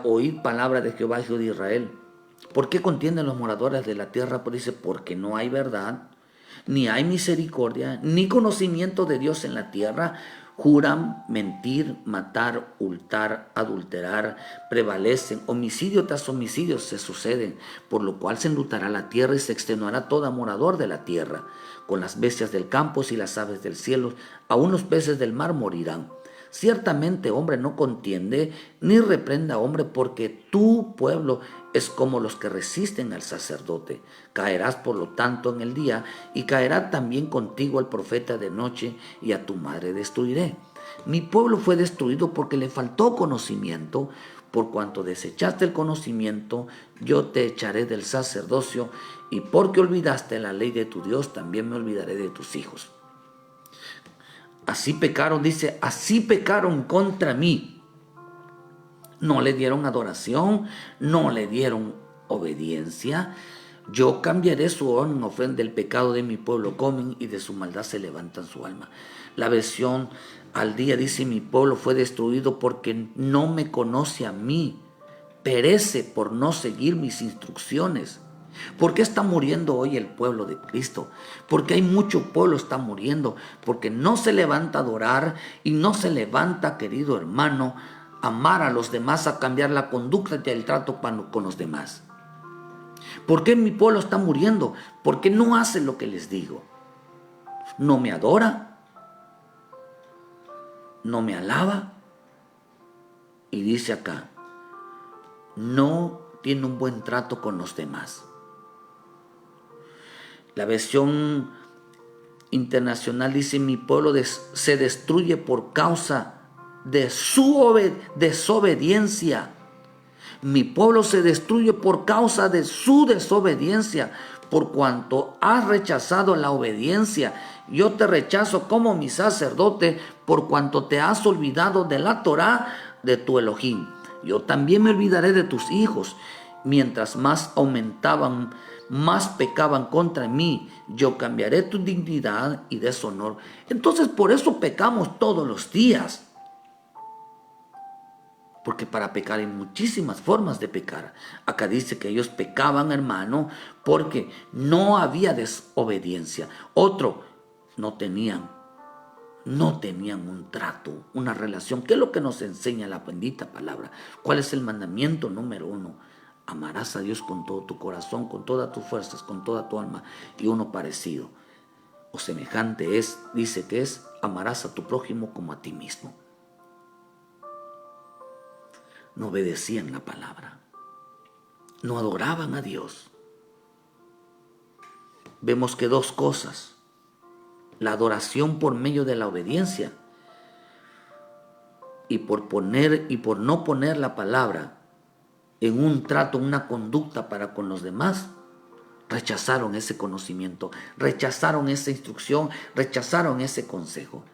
Speaker 1: oíd palabra de Jehová, Dios de Israel. ¿Por qué contienden los moradores de la tierra? Pues dice, porque no hay verdad, ni hay misericordia, ni conocimiento de Dios en la tierra. Juran, mentir, matar, hurtar, adulterar, prevalecen, homicidio tras homicidio se suceden, por lo cual se enlutará la tierra y se extenuará todo morador de la tierra. Con las bestias del campo y las aves del cielo, aún los peces del mar morirán. Ciertamente hombre no contiende, ni reprenda hombre, porque tu pueblo es como los que resisten al sacerdote. Caerás por lo tanto en el día, y caerá también contigo el profeta de noche, y a tu madre destruiré. Mi pueblo fue destruido porque le faltó conocimiento. Por cuanto desechaste el conocimiento, yo te echaré del sacerdocio, y porque olvidaste la ley de tu Dios, también me olvidaré de tus hijos. Así pecaron, dice, así pecaron contra mí. No le dieron adoración, no le dieron obediencia. Yo cambiaré su honra en ofrenda del pecado de mi pueblo, comen y de su maldad se levantan su alma. La versión al día dice, mi pueblo fue destruido porque no me conoce a mí. Perece por no seguir mis instrucciones. ¿Por qué está muriendo hoy el pueblo de Cristo? Porque hay mucho pueblo está muriendo, porque no se levanta a adorar y no se levanta, querido hermano, a amar a los demás, a cambiar la conducta y el trato con los demás. ¿Por qué mi pueblo está muriendo? Porque no hace lo que les digo. No me adora, no me alaba, y dice acá, no tiene un buen trato con los demás. La versión Internacional dice: mi pueblo se destruye por causa de su desobediencia. Mi pueblo se destruye por causa de su desobediencia, por cuanto has rechazado la obediencia. Yo te rechazo como mi sacerdote, por cuanto te has olvidado de la Torá de tu Elohim. Yo también me olvidaré de tus hijos. Mientras más aumentaban, más pecaban contra mí. Yo cambiaré tu dignidad y deshonor. Entonces por eso pecamos todos los días. Porque para pecar hay muchísimas formas de pecar. Acá dice que ellos pecaban, hermano, porque no había desobediencia. Otro, no tenían un trato, una relación. ¿Qué es lo que nos enseña la bendita palabra? ¿Cuál es el mandamiento número 1? Amarás a Dios con todo tu corazón, con todas tus fuerzas, con toda tu alma. Y uno parecido o semejante es, dice que es, amarás a tu prójimo como a ti mismo. No obedecían la palabra, no adoraban a Dios. Vemos que dos cosas: la adoración por medio de la obediencia y por no poner la palabra en un trato, una conducta para con los demás, rechazaron ese conocimiento, rechazaron esa instrucción, rechazaron ese consejo.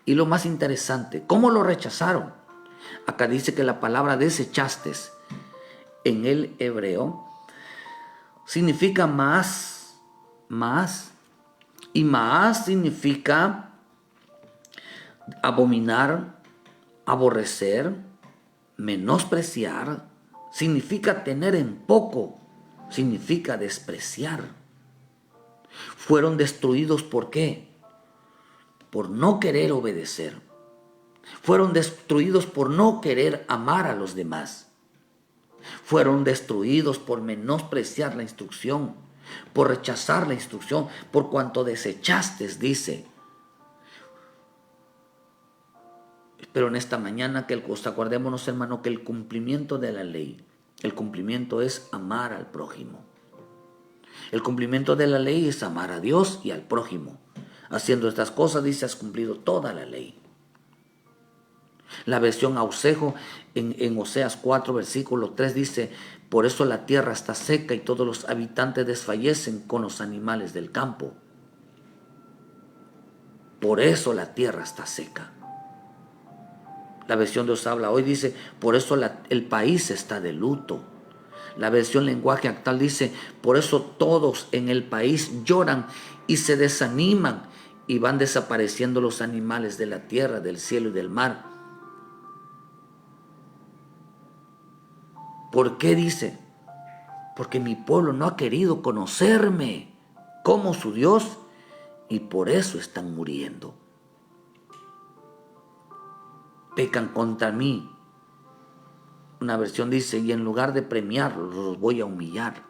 Speaker 1: Y lo más interesante, ¿cómo lo rechazaron? Acá dice que la palabra desechaste en el hebreo significa más, y más significa abominar, aborrecer, menospreciar, significa tener en poco, significa despreciar. Fueron destruidos, ¿por qué? Por no querer obedecer. Fueron destruidos por no querer amar a los demás. Fueron destruidos por menospreciar la instrucción, por rechazar la instrucción, por cuanto desechaste, dice. Pero en esta mañana acordémonos, hermano, que el cumplimiento de la ley, el cumplimiento es amar al prójimo. El cumplimiento de la ley es amar a Dios y al prójimo. Haciendo estas cosas, dice, has cumplido toda la ley. La versión Ausejo en Oseas 4, versículo 3 dice: por eso la tierra está seca y todos los habitantes desfallecen con los animales del campo. Por eso la tierra está seca. La versión de Os Habla Hoy dice: por eso el país está de luto. La versión Lenguaje Actual dice: por eso todos en el país lloran y se desaniman y van desapareciendo los animales de la tierra, del cielo y del mar. ¿Por qué dice? Porque mi pueblo no ha querido conocerme como su Dios y por eso están muriendo. Pecan contra mí. Una versión dice: y en lugar de premiarlos, los voy a humillar.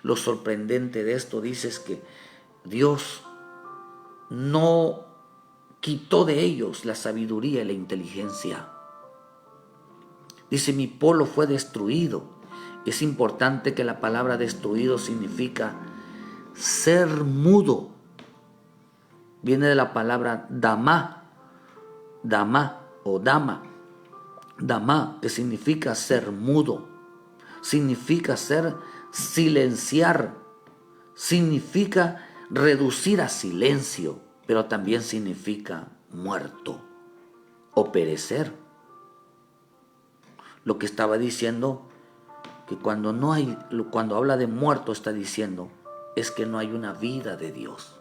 Speaker 1: Lo sorprendente de esto, dice, es que Dios no quitó de ellos la sabiduría y la inteligencia. Dice: mi pueblo fue destruido. Es importante que la palabra destruido significa ser mudo. Viene de la palabra damá o dama. Damá, que significa ser mudo. Significa silenciar. Significa reducir a silencio. Pero también significa muerto o perecer. Lo que estaba diciendo, que cuando habla de muerto, está diciendo es que no hay una vida de Dios.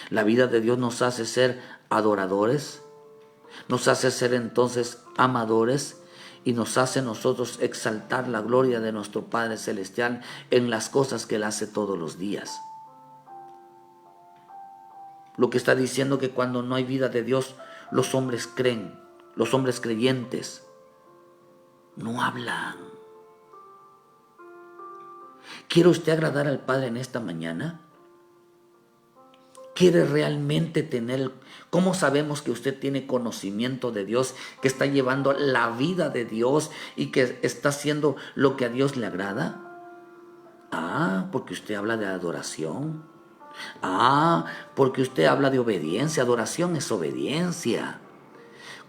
Speaker 1: La vida de Dios nos hace ser adoradores, nos hace ser entonces amadores y nos hace nosotros exaltar la gloria de nuestro Padre Celestial en las cosas que Él hace todos los días. Lo que está diciendo que cuando no hay vida de Dios, los hombres creen, los hombres creyentes no hablan. ¿Quiere usted agradar al Padre en esta mañana? ¿Quiere realmente tener? ¿Cómo sabemos que usted tiene conocimiento de Dios, que está llevando la vida de Dios y que está haciendo lo que a Dios le agrada? porque usted habla de adoración. Porque usted habla de obediencia. Adoración es obediencia.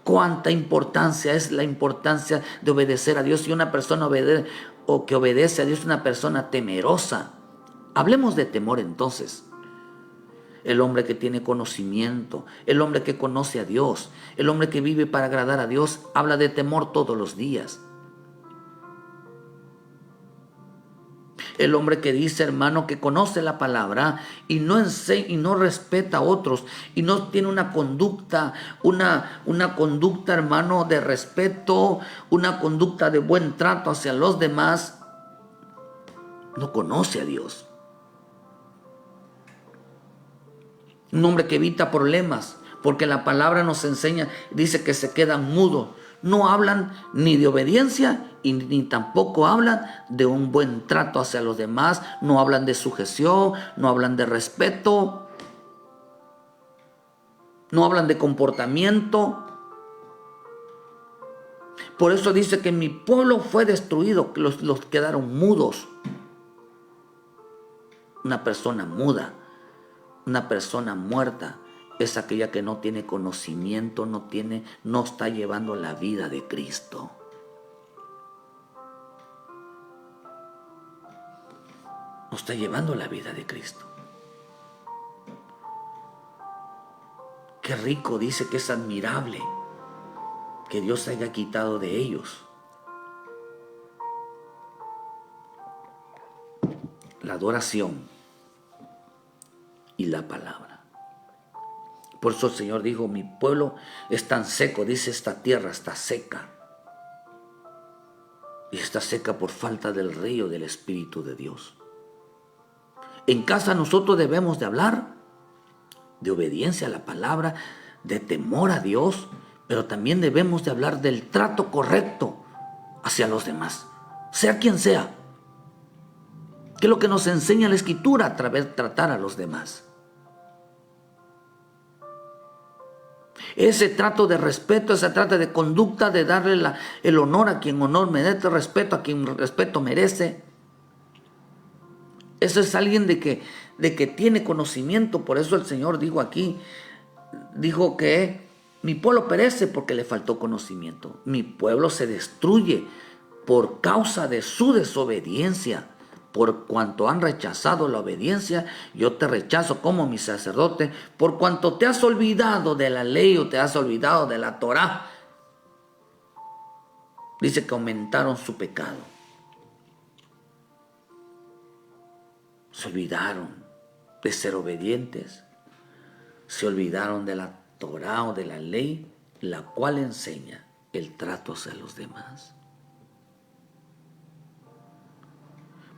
Speaker 1: ¿Cuánta importancia es la importancia de obedecer a Dios? Si una persona que obedece a Dios es una persona temerosa. Hablemos de temor entonces. El hombre que tiene conocimiento, el hombre que conoce a Dios, el hombre que vive para agradar a Dios, habla de temor todos los días. El hombre que dice, hermano, que conoce la palabra y no respeta a otros y no tiene una conducta, una conducta, hermano, de respeto, una conducta de buen trato hacia los demás, no conoce a Dios. Un hombre que evita problemas, porque la palabra nos enseña, dice que se quedan mudos. No hablan ni de obediencia y ni tampoco hablan de un buen trato hacia los demás. No hablan de sujeción, no hablan de respeto, no hablan de comportamiento. Por eso dice que mi pueblo fue destruido, que los quedaron mudos. Una persona muda, una persona muerta, es aquella que no tiene conocimiento, no está llevando la vida de Cristo. No está llevando la vida de Cristo. Qué rico, dice que es admirable que Dios se haya quitado de ellos la adoración y la palabra. Por eso el Señor dijo, mi pueblo es tan seco, dice, esta tierra está seca. Y está seca por falta del río del Espíritu de Dios. En casa nosotros debemos de hablar de obediencia a la palabra, de temor a Dios, pero también debemos de hablar del trato correcto hacia los demás, sea quien sea. Que es lo que nos enseña la Escritura a través de tratar a los demás. Ese trato de respeto, ese trato de conducta, de darle el honor a quien honor merece, respeto a quien respeto merece. Eso es alguien de que tiene conocimiento. Por eso el Señor dijo que mi pueblo perece porque le faltó conocimiento. Mi pueblo se destruye por causa de su desobediencia. Por cuanto han rechazado la obediencia, yo te rechazo como mi sacerdote. Por cuanto te has olvidado de la ley o te has olvidado de la Torá, dice que aumentaron su pecado. Se olvidaron de ser obedientes. Se olvidaron de la Torá o de la ley, la cual enseña el trato hacia los demás.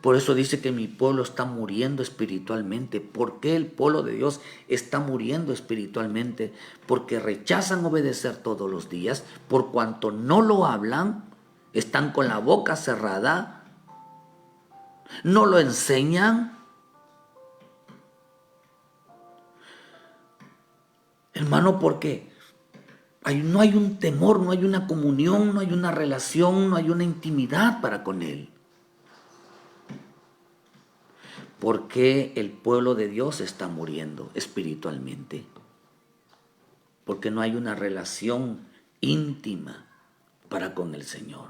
Speaker 1: Por eso dice que mi pueblo está muriendo espiritualmente. ¿Por qué el pueblo de Dios está muriendo espiritualmente? Porque rechazan obedecer todos los días, por cuanto no lo hablan, están con la boca cerrada, no lo enseñan. Hermano, porque no hay un temor, no hay una comunión, no hay una relación, no hay una intimidad para con Él. ¿Por qué el pueblo de Dios está muriendo espiritualmente? Porque no hay una relación íntima para con el Señor.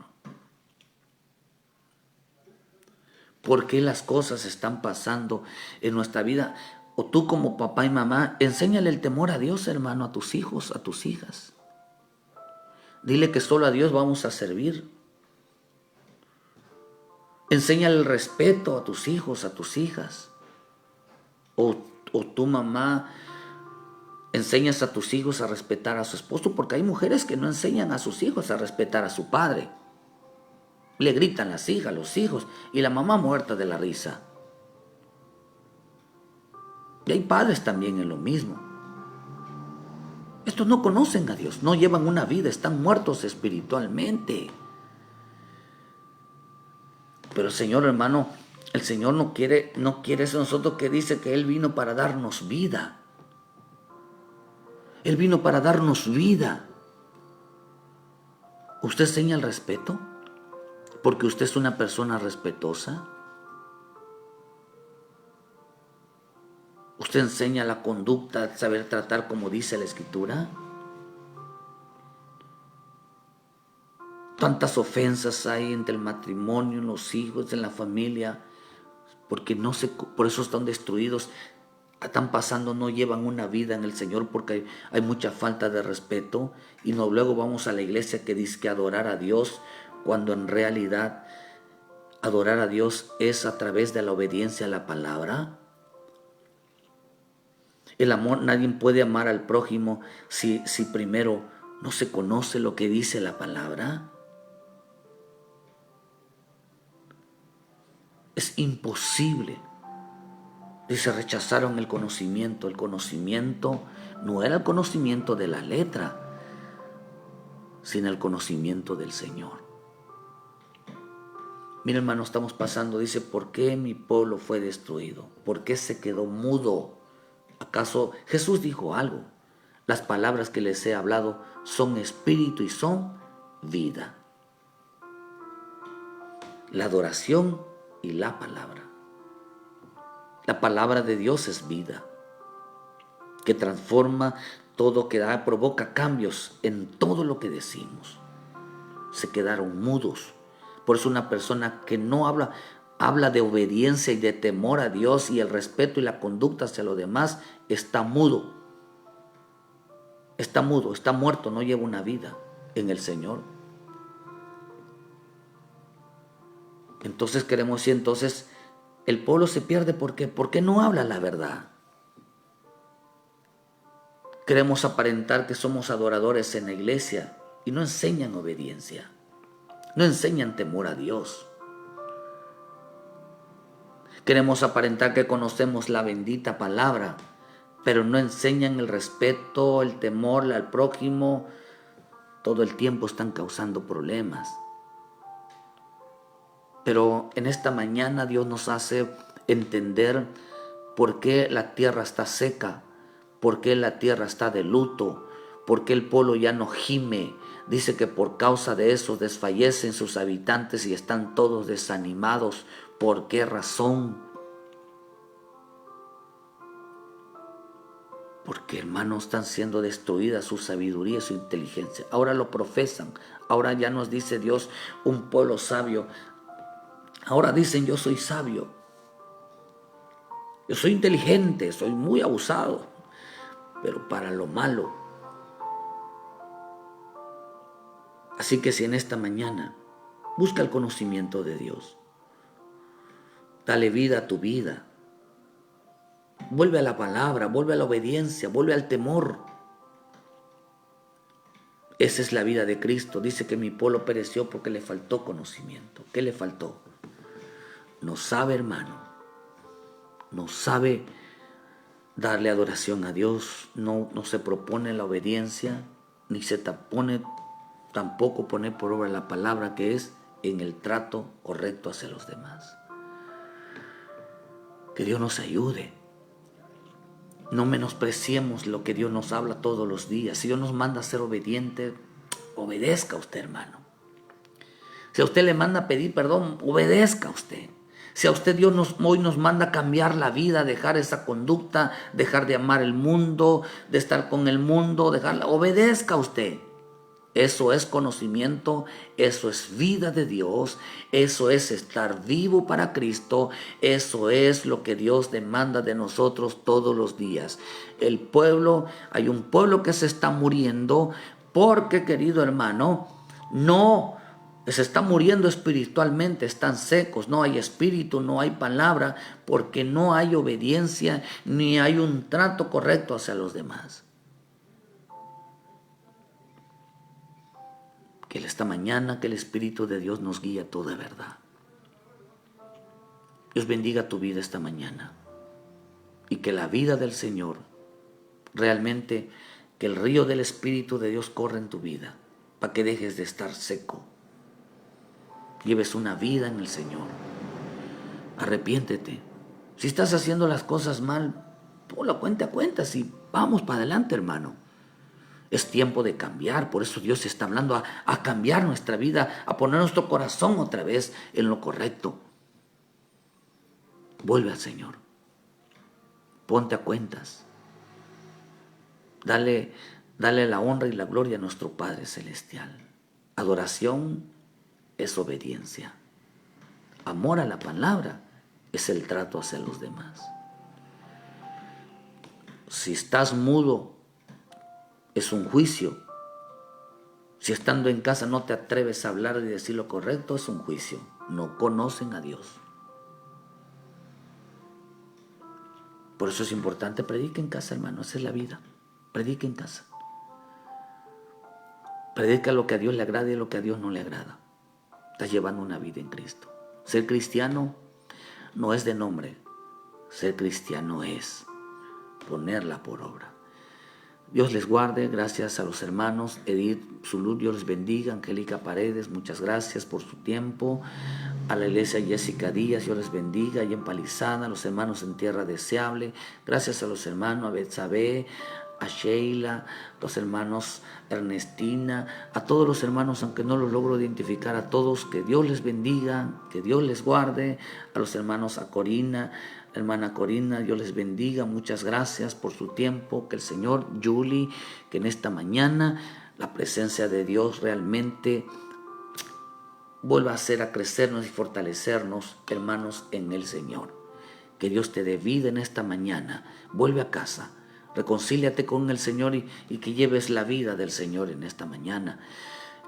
Speaker 1: ¿Por qué las cosas están pasando en nuestra vida? O tú como papá y mamá, enséñale el temor a Dios, hermano, a tus hijos, a tus hijas. Dile que solo a Dios vamos a servir. Enséñale el respeto a tus hijos, a tus hijas. O tu mamá, enseñas a tus hijos a respetar a su esposo, porque hay mujeres que no enseñan a sus hijos a respetar a su padre. Le gritan las hijas, los hijos, y la mamá muerta de la risa. Y hay padres también en lo mismo. Estos no conocen a Dios, no llevan una vida, están muertos espiritualmente. Pero el Señor, hermano, el Señor no quiere eso nosotros, que dice que Él vino para darnos vida. Él vino para darnos vida. ¿Usted enseña el respeto? Porque usted es una persona respetuosa. ¿Usted enseña la conducta, saber tratar como dice la Escritura? Tantas ofensas hay entre el matrimonio, en los hijos, en la familia, porque por eso están destruidos, están pasando, no llevan una vida en el Señor porque hay mucha falta de respeto, y luego vamos a la iglesia que dice que adorar a Dios, cuando en realidad adorar a Dios es a través de la obediencia a la palabra. El amor, nadie puede amar al prójimo si primero no se conoce lo que dice la palabra. Es imposible. Dice, rechazaron el conocimiento. El conocimiento no era el conocimiento de la letra, sino el conocimiento del Señor. Mira, hermano, estamos pasando, dice, ¿por qué mi pueblo fue destruido? ¿Por qué se quedó mudo? ¿Acaso Jesús dijo algo? Las palabras que les he hablado son espíritu y son vida. La adoración y la palabra. La palabra de Dios es vida, que transforma todo, que provoca cambios en todo lo que decimos. Se quedaron mudos. Por eso una persona que no habla de obediencia y de temor a Dios y el respeto y la conducta hacia los demás, está mudo. Está mudo, está muerto, no lleva una vida en el Señor. Entonces queremos decir, el pueblo se pierde, ¿por qué? Porque no habla la verdad. Queremos aparentar que somos adoradores en la iglesia y no enseñan obediencia, no enseñan temor a Dios. Queremos aparentar que conocemos la bendita palabra, pero no enseñan el respeto, el temor al prójimo. Todo el tiempo están causando problemas. Pero en esta mañana Dios nos hace entender por qué la tierra está seca, por qué la tierra está de luto, por qué el pueblo ya no gime. Dice que por causa de eso desfallecen sus habitantes y están todos desanimados. ¿Por qué razón? Porque, hermanos, están siendo destruidas su sabiduría y su inteligencia. Ahora lo profesan. Ahora ya nos dice Dios, un pueblo sabio. Ahora dicen, yo soy sabio. Yo soy inteligente, soy muy abusado. Pero para lo malo. Así que si en esta mañana busca el conocimiento de Dios, dale vida a tu vida. Vuelve a la palabra, vuelve a la obediencia, vuelve al temor. Esa es la vida de Cristo. Dice que mi pueblo pereció porque le faltó conocimiento. ¿Qué le faltó? No sabe, hermano. No sabe darle adoración a Dios. No se propone la obediencia, ni se tampoco pone por obra la palabra, que es en el trato correcto hacia los demás. Que Dios nos ayude. No menospreciemos lo que Dios nos habla todos los días. Si Dios nos manda a ser obediente, obedezca usted, hermano. Si a usted le manda a pedir perdón, obedezca usted. Si a usted Dios hoy nos manda a cambiar la vida, dejar esa conducta, dejar de amar el mundo, de estar con el mundo, obedezca usted. Eso es conocimiento, eso es vida de Dios, eso es estar vivo para Cristo, eso es lo que Dios demanda de nosotros todos los días. Hay un pueblo que se está muriendo porque, querido hermano, no se está muriendo espiritualmente, están secos, no hay espíritu, no hay palabra, porque no hay obediencia ni hay un trato correcto hacia los demás. Que esta mañana, que el Espíritu de Dios nos guíe a toda verdad. Dios bendiga tu vida esta mañana. Y que la vida del Señor, realmente, que el río del Espíritu de Dios corra en tu vida, para que dejes de estar seco. Lleves una vida en el Señor. Arrepiéntete. Si estás haciendo las cosas mal, ponlo cuenta a cuenta. Si vamos para adelante, hermano. Es tiempo de cambiar, por eso Dios está hablando a cambiar nuestra vida, a poner nuestro corazón otra vez en lo correcto. Vuelve al Señor. Ponte a cuentas. Dale la honra y la gloria a nuestro Padre Celestial. Adoración es obediencia. Amor a la palabra es el trato hacia los demás. Si estás mudo, es un juicio. Si estando en casa no te atreves a hablar y decir lo correcto, es un juicio. No conocen a Dios. Por eso es importante, predica en casa, hermano. Esa es la vida. Predica en casa. Predica lo que a Dios le agrada y lo que a Dios no le agrada. Estás llevando una vida en Cristo. Ser cristiano no es de nombre. Ser cristiano es ponerla por obra. Dios les guarde. Gracias a los hermanos Edith Zulú, Dios les bendiga. Angélica Paredes, muchas gracias por su tiempo. A la iglesia Jessica Díaz, Dios les bendiga. Y en Palizada, a los hermanos en Tierra Deseable. Gracias a los hermanos a Betsabé, a Sheila, los hermanos Ernestina, a todos los hermanos, aunque no los logro identificar, a todos, que Dios les bendiga, que Dios les guarde. A los hermanos, a Corina, hermana Corina, Dios les bendiga, muchas gracias por su tiempo. Que el Señor, Julie, que en esta mañana la presencia de Dios realmente vuelva a crecernos y fortalecernos, hermanos, en el Señor. Que Dios te dé vida en esta mañana. Vuelve a casa. Reconcíliate con el Señor y que lleves la vida del Señor en esta mañana.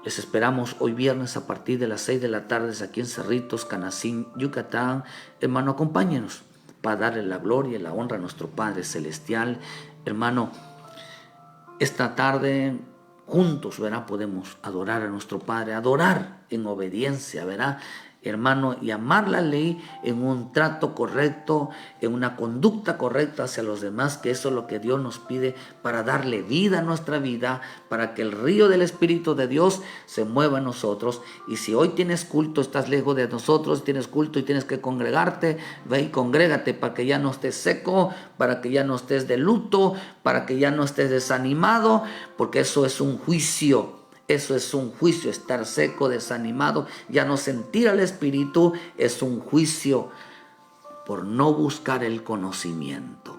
Speaker 1: Les esperamos hoy viernes a partir de las 6 de la tarde aquí en Cerritos, Canacín, Yucatán. Hermano, acompáñenos para darle la gloria y la honra a nuestro Padre Celestial. Hermano, esta tarde juntos, ¿verdad? Podemos adorar a nuestro Padre, adorar en obediencia, ¿verdad? Hermano, y amar la ley en un trato correcto, en una conducta correcta hacia los demás, que eso es lo que Dios nos pide para darle vida a nuestra vida, para que el río del Espíritu de Dios se mueva en nosotros. Y si hoy tienes culto, estás lejos de nosotros, tienes culto y tienes que congregarte, ve y congrégate para que ya no estés seco, para que ya no estés de luto, para que ya no estés desanimado, porque eso es un juicio. Eso es un juicio, estar seco, desanimado, ya no sentir al Espíritu, es un juicio por no buscar el conocimiento,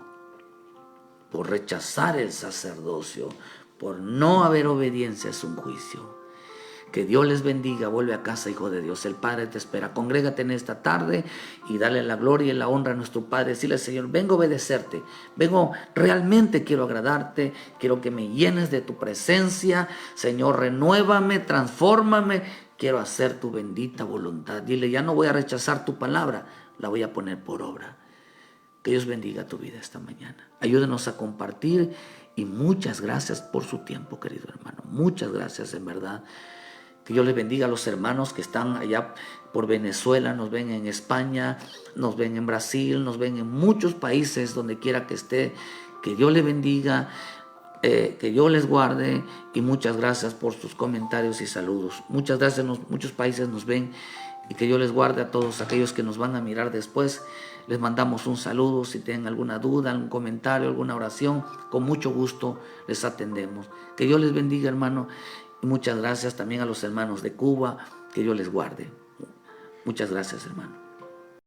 Speaker 1: por rechazar el sacerdocio, por no haber obediencia, es un juicio. Que Dios les bendiga. Vuelve a casa, hijo de Dios. El Padre te espera. Congrégate en esta tarde y dale la gloria y la honra a nuestro Padre. Decirle, Señor, vengo a obedecerte. Realmente quiero agradarte. Quiero que me llenes de tu presencia. Señor, renuévame, transfórmame. Quiero hacer tu bendita voluntad. Dile, ya no voy a rechazar tu palabra. La voy a poner por obra. Que Dios bendiga tu vida esta mañana. Ayúdenos a compartir y muchas gracias por su tiempo, querido hermano. Muchas gracias, en verdad. Que Dios les bendiga a los hermanos que están allá por Venezuela, nos ven en España, nos ven en Brasil, nos ven en muchos países, donde quiera que esté. Que Dios les bendiga, que Dios les guarde y muchas gracias por sus comentarios y saludos. Muchas gracias, muchos países nos ven y que Dios les guarde a todos aquellos que nos van a mirar después. Les mandamos un saludo. Si tienen alguna duda, algún comentario, alguna oración, con mucho gusto les atendemos. Que Dios les bendiga, hermano. Y muchas gracias también a los hermanos de Cuba, que Dios les guarde. Muchas gracias, hermano.